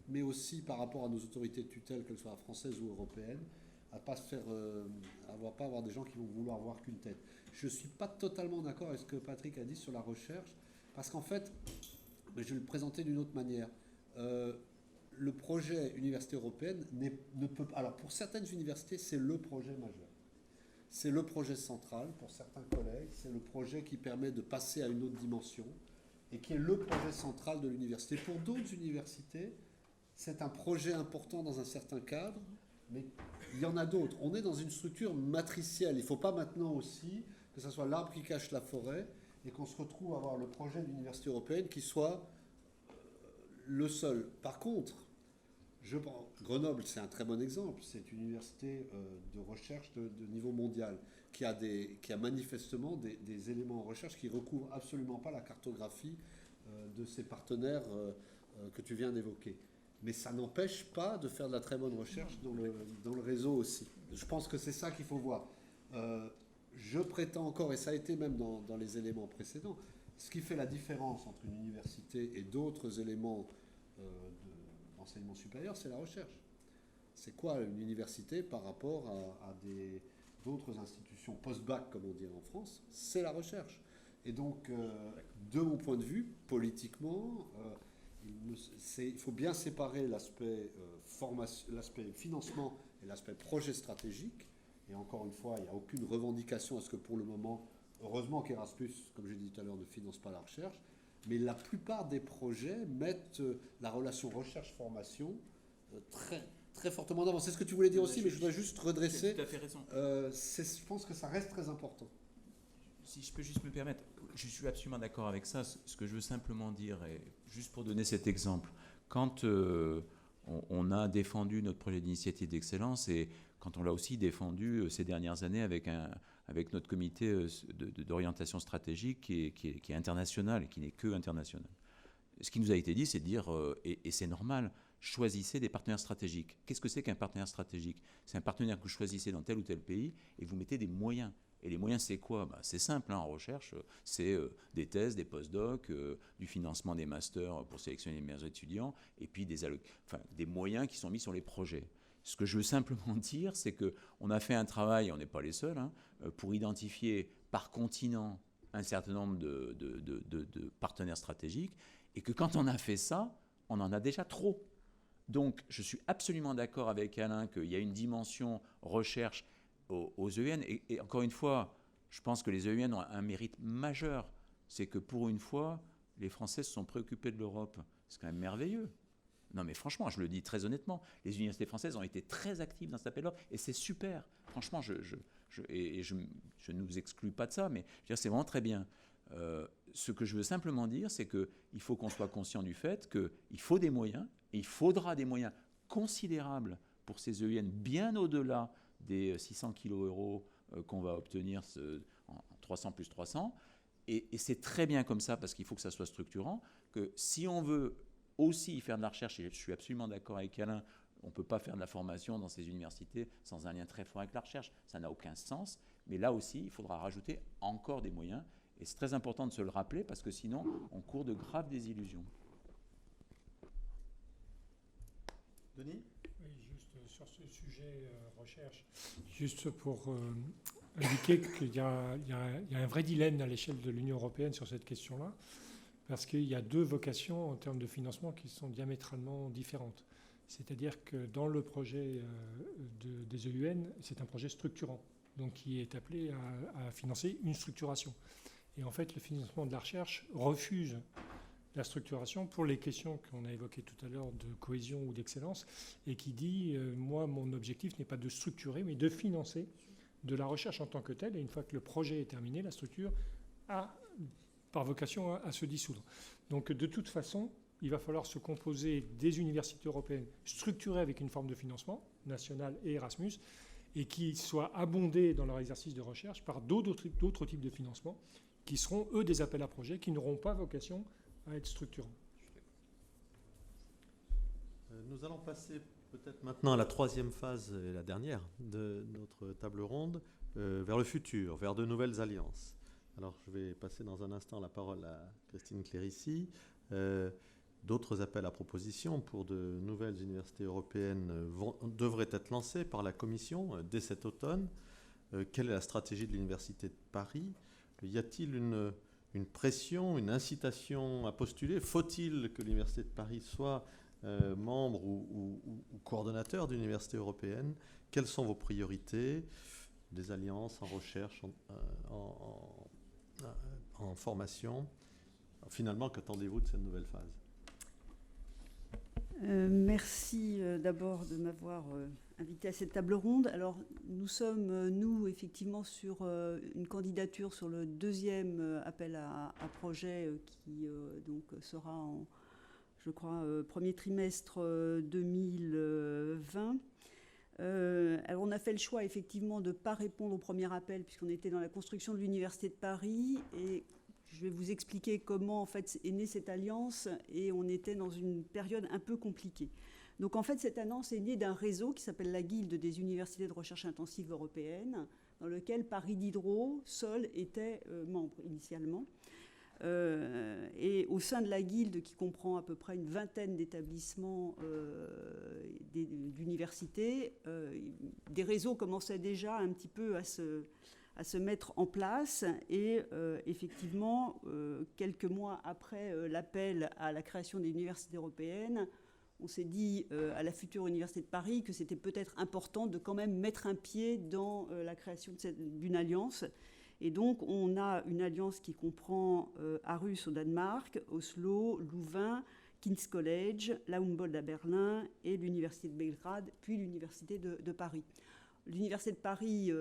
mais aussi par rapport à nos autorités de tutelle, qu'elles soient françaises ou européennes, à ne pas avoir des gens qui vont vouloir voir qu'une tête. Je ne suis pas totalement d'accord avec ce que Patrick a dit sur la recherche, parce qu'en fait, je vais le présenter d'une autre manière. Le projet Université européenne ne peut pas... Alors, pour certaines universités, c'est le projet majeur. C'est le projet central pour certains collègues. C'est le projet qui permet de passer à une autre dimension et qui est le projet central de l'université. Pour d'autres universités, c'est un projet important dans un certain cadre, mais il y en a d'autres. On est dans une structure matricielle. Il ne faut pas maintenant aussi que ce soit l'arbre qui cache la forêt et qu'on se retrouve à avoir le projet d'université européenne qui soit le seul. Par contre, Grenoble, c'est un très bon exemple. C'est une université de recherche de niveau mondial qui a manifestement des éléments en recherche qui ne recouvrent absolument pas la cartographie de ses partenaires que tu viens d'évoquer. Mais ça n'empêche pas de faire de la très bonne recherche dans le réseau aussi. Je pense que c'est ça qu'il faut voir. Je prétends encore, et ça a été même dans les éléments précédents, ce qui fait la différence entre une université et d'autres éléments d'enseignement supérieur, c'est la recherche. C'est quoi une université par rapport à d'autres institutions post-bac, comme on dit en France? C'est la recherche. Et donc, de mon point de vue, politiquement, il faut bien séparer l'aspect financement et l'aspect projet stratégique. Et encore une fois, il n'y a aucune revendication à ce que pour le moment, heureusement qu'Erasmus, comme j'ai dit tout à l'heure, ne finance pas la recherche, mais la plupart des projets mettent la relation recherche-formation très, très fortement en avant. C'est ce que tu voulais dire aussi, mais je voudrais juste redresser. Tu as tout à fait raison. Je pense que ça reste très important. Si je peux juste me permettre, je suis absolument d'accord avec ça. Ce que je veux simplement dire, et juste pour donner cet exemple, quand on a défendu notre projet d'initiative d'excellence et quand on l'a aussi défendu ces dernières années avec notre comité d'orientation stratégique qui est international et qui n'est que international. Ce qui nous a été dit, c'est de dire, et c'est normal, choisissez des partenaires stratégiques. Qu'est-ce que c'est qu'un partenaire stratégique? C'est un partenaire que vous choisissez dans tel ou tel pays et vous mettez des moyens. Et les moyens, c'est quoi? C'est simple, en recherche, c'est des thèses, des post-docs, du financement des masters pour sélectionner les meilleurs étudiants, et puis des moyens qui sont mis sur les projets. Ce que je veux simplement dire, c'est qu'on a fait un travail, on n'est pas les seuls, pour identifier par continent un certain nombre de partenaires stratégiques, et que quand on a fait ça, on en a déjà trop. Donc, je suis absolument d'accord avec Alain qu'il y a une dimension recherche aux EUN, et encore une fois, je pense que les EUN ont un mérite majeur, c'est que pour une fois, les Français se sont préoccupés de l'Europe. C'est quand même merveilleux. Non mais franchement, je le dis très honnêtement, les universités françaises ont été très actives dans cet appel d'offres, et c'est super. Franchement, je ne vous exclus pas de ça, mais je veux dire, c'est vraiment très bien. Ce que je veux simplement dire, c'est qu'il faut qu'on soit conscient du fait qu'il faut des moyens, et il faudra des moyens considérables pour ces EIN, bien au-delà des 600 kg qu'on va obtenir en 300 plus 300. Et c'est très bien comme ça, parce qu'il faut que ça soit structurant, que si on veut aussi faire de la recherche, et je suis absolument d'accord avec Alain, on ne peut pas faire de la formation dans ces universités sans un lien très fort avec la recherche. Ça n'a aucun sens. Mais là aussi, il faudra rajouter encore des moyens. Et c'est très important de se le rappeler, parce que sinon, on court de graves désillusions. Denis ? Oui, juste sur ce sujet recherche, juste pour indiquer qu'il y a un vrai dilemme à l'échelle de l'Union européenne sur cette question-là, parce qu'il y a deux vocations en termes de financement qui sont diamétralement différentes. C'est-à-dire que dans le projet des EUN, c'est un projet structurant, donc qui est appelé à financer une structuration. Et en fait, le financement de la recherche refuse la structuration pour les questions qu'on a évoquées tout à l'heure de cohésion ou d'excellence, et qui dit, moi, mon objectif n'est pas de structurer, mais de financer de la recherche en tant que telle, et une fois que le projet est terminé, la structure a par vocation à se dissoudre. Donc de toute façon, il va falloir se composer des universités européennes structurées avec une forme de financement, national et Erasmus, et qui soient abondées dans leur exercice de recherche par d'autres types de financement, qui seront, eux, des appels à projets, qui n'auront pas vocation à être structurants. Nous allons passer peut-être maintenant à la troisième phase et la dernière de notre table ronde, vers le futur, vers de nouvelles alliances. Alors je vais passer dans un instant la parole à Christine Clérici. D'autres appels à propositions pour de nouvelles universités européennes devraient être lancés par la Commission dès cet automne. Quelle est la stratégie de l'Université de Paris ? Y a-t-il une pression, une incitation à postuler ? Faut-il que l'Université de Paris soit membre ou coordonnateur d'une université européenne? Quelles sont vos priorités? Des alliances en recherche, en formation? Finalement, qu'attendez-vous de cette nouvelle phase? Merci d'abord de m'avoir invité à cette table ronde. Alors, nous sommes, nous, effectivement, sur une candidature sur le deuxième appel à projet qui donc sera en, je crois, premier trimestre 2020. Alors, on a fait le choix, effectivement, de ne pas répondre au premier appel puisqu'on était dans la construction de l'Université de Paris, et je vais vous expliquer comment en fait est née cette alliance, et on était dans une période un peu compliquée. Donc en fait cette alliance est née d'un réseau qui s'appelle la Guilde des universités de recherche intensive européennes, dans lequel Paris Diderot seul était membre initialement. Et au sein de la Guilde, qui comprend à peu près une vingtaine d'établissements d'universités, des réseaux commençaient déjà un petit peu à se mettre en place, et effectivement, quelques mois après l'appel à la création des universités européennes, on s'est dit à la future Université de Paris que c'était peut-être important de quand même mettre un pied dans la création d'une alliance. Et donc on a une alliance qui comprend Aarhus au Danemark, Oslo, Louvain, King's College, la Humboldt à Berlin et l'Université de Belgrade, puis l'Université de Paris. L'Université de Paris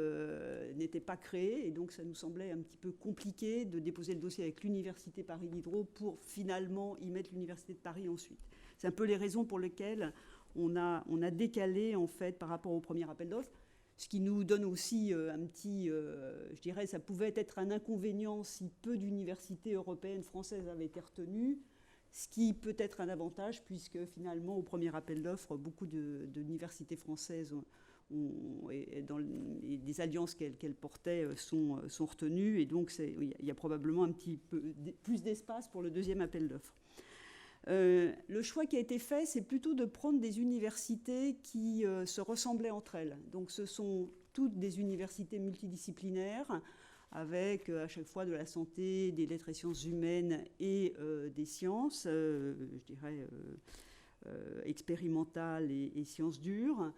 n'était pas créée, et donc ça nous semblait un petit peu compliqué de déposer le dossier avec l'Université Paris Diderot pour finalement y mettre l'Université de Paris ensuite. C'est un peu les raisons pour lesquelles on a décalé en fait par rapport au premier appel d'offres, ce qui nous donne aussi un petit, je dirais, ça pouvait être un inconvénient si peu d'universités européennes françaises avaient été retenues, ce qui peut être un avantage puisque finalement au premier appel d'offres, beaucoup d'universités françaises et des alliances qu'elles portaient sont retenues, et donc il y a probablement un petit peu plus d'espace pour le deuxième appel d'offres. Le choix qui a été fait, c'est plutôt de prendre des universités qui se ressemblaient entre elles. Donc ce sont toutes des universités multidisciplinaires avec à chaque fois de la santé, des lettres et sciences humaines et des sciences, je dirais expérimentales et sciences dures,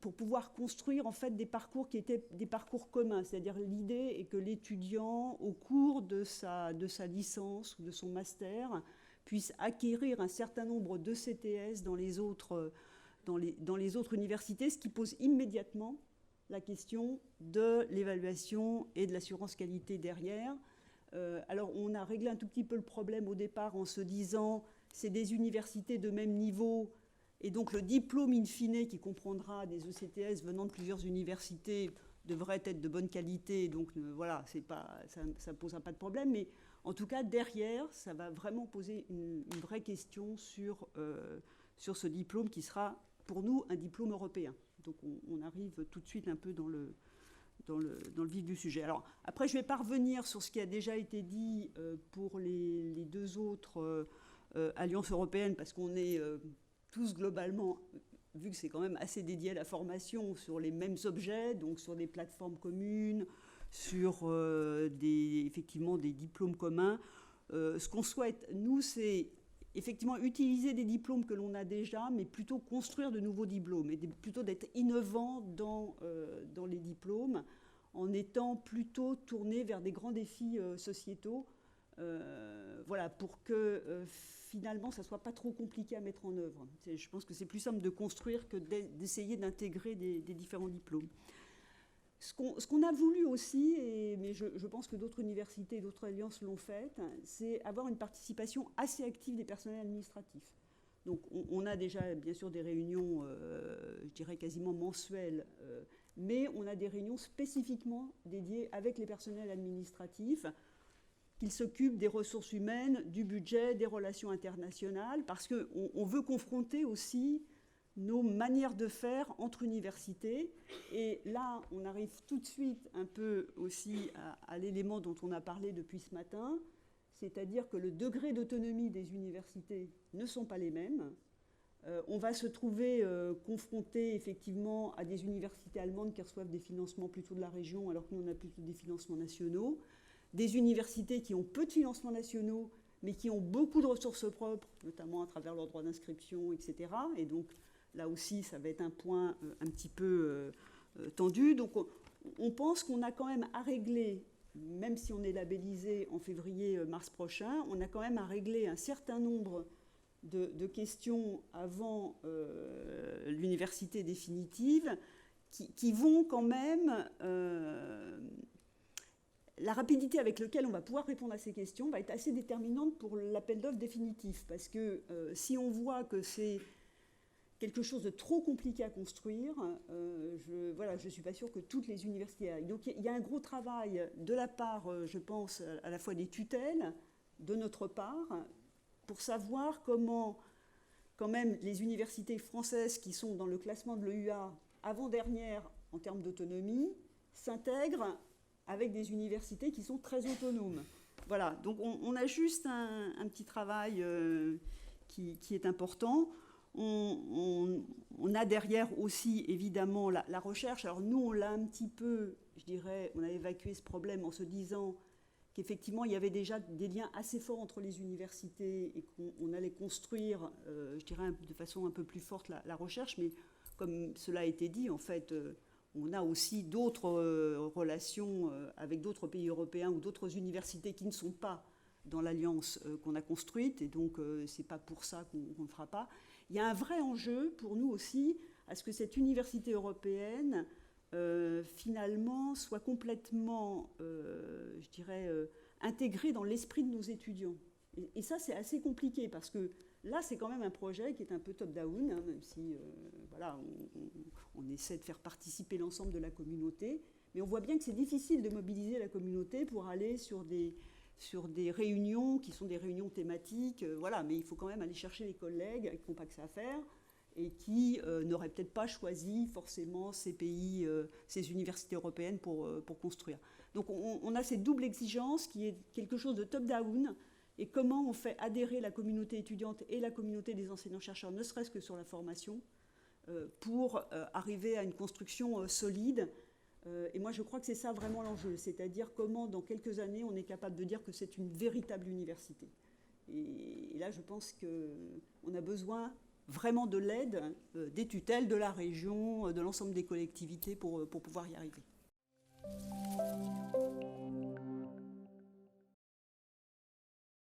pour pouvoir construire en fait des parcours qui étaient des parcours communs. C'est-à-dire l'idée est que l'étudiant, au cours de sa licence ou de son master, puisse acquérir un certain nombre de CTS dans les autres universités, ce qui pose immédiatement la question de l'évaluation et de l'assurance qualité derrière. Alors, on a réglé un tout petit peu le problème au départ en se disant c'est des universités de même niveau, et donc le diplôme in fine qui comprendra des ECTS venant de plusieurs universités devrait être de bonne qualité. Donc voilà, ça ne posera pas de problème. Mais en tout cas, derrière, ça va vraiment poser une vraie question sur ce diplôme qui sera pour nous un diplôme européen. Donc on arrive tout de suite un peu dans le vif du sujet. Alors après, je ne vais pas revenir sur ce qui a déjà été dit pour les deux autres alliances européennes, parce qu'on est tous globalement, vu que c'est quand même assez dédié à la formation, sur les mêmes objets, donc sur des plateformes communes, sur effectivement des diplômes communs. Ce qu'on souhaite, nous, c'est effectivement utiliser des diplômes que l'on a déjà, mais plutôt construire de nouveaux diplômes, et plutôt d'être innovant dans les diplômes, en étant plutôt tourné vers des grands défis sociétaux, voilà, pour que finalement ça ne soit pas trop compliqué à mettre en œuvre. Je pense que c'est plus simple de construire que d'essayer d'intégrer des différents diplômes. Ce qu'on a voulu aussi, mais je pense que d'autres universités et d'autres alliances l'ont fait, c'est avoir une participation assez active des personnels administratifs. Donc on a déjà bien sûr des réunions, je dirais quasiment mensuelles, mais on a des réunions spécifiquement dédiées avec les personnels administratifs, qu'ils s'occupent des ressources humaines, du budget, des relations internationales, parce qu'on veut confronter aussi nos manières de faire entre universités. Et là, on arrive tout de suite un peu aussi à l'élément dont on a parlé depuis ce matin, c'est-à-dire que le degré d'autonomie des universités ne sont pas les mêmes. On va se trouver confronté effectivement à des universités allemandes qui reçoivent des financements plutôt de la région, alors que nous on a plutôt des financements nationaux. Des universités qui ont peu de financements nationaux, mais qui ont beaucoup de ressources propres, notamment à travers leurs droits d'inscription, etc. Et donc, là aussi, ça va être un point un petit peu tendu. Donc, on pense qu'on a quand même à régler, même si on est labellisé en février-mars prochain, on a quand même à régler un certain nombre de questions avant l'université définitive qui vont quand même... la rapidité avec laquelle on va pouvoir répondre à ces questions va être assez déterminante pour l'appel d'offres définitif. Parce que si on voit que c'est quelque chose de trop compliqué à construire, je ne suis pas sûre que toutes les universités aillent. Donc il y a un gros travail de la part, je pense, à la fois des tutelles, de notre part, pour savoir comment, quand même, les universités françaises qui sont dans le classement de l'EUA avant-dernière en termes d'autonomie, s'intègrent avec des universités qui sont très autonomes. Voilà, donc on a juste un petit travail qui est important. On a derrière aussi, évidemment, la recherche. Alors nous, on l'a un petit peu, je dirais, on a évacué ce problème en se disant qu'effectivement, il y avait déjà des liens assez forts entre les universités et qu'on allait construire, je dirais, de façon un peu plus forte la recherche. Mais comme cela a été dit, en fait... on a aussi d'autres relations avec d'autres pays européens ou d'autres universités qui ne sont pas dans l'alliance qu'on a construite. Et donc, ce n'est pas pour ça qu'on ne le fera pas. Il y a un vrai enjeu pour nous aussi à ce que cette université européenne, finalement, soit complètement, je dirais, intégrée dans l'esprit de nos étudiants. Et ça, c'est assez compliqué parce que là, c'est quand même un projet qui est un peu top-down, hein, même si voilà, on essaie de faire participer l'ensemble de la communauté. Mais on voit bien que c'est difficile de mobiliser la communauté pour aller sur des réunions qui sont des réunions thématiques. Voilà, mais il faut quand même aller chercher les collègues qui n'ont pas que ça à faire et qui n'auraient peut-être pas choisi forcément ces pays, ces universités européennes pour construire. Donc on a cette double exigence qui est quelque chose de top-down. Et comment on fait adhérer la communauté étudiante et la communauté des enseignants-chercheurs, ne serait-ce que sur la formation, pour arriver à une construction solide. Et moi, je crois que c'est ça vraiment l'enjeu, c'est-à-dire comment, dans quelques années, on est capable de dire que c'est une véritable université. Et là, je pense qu'on a besoin vraiment de l'aide des tutelles, de la région, de l'ensemble des collectivités pour pouvoir y arriver.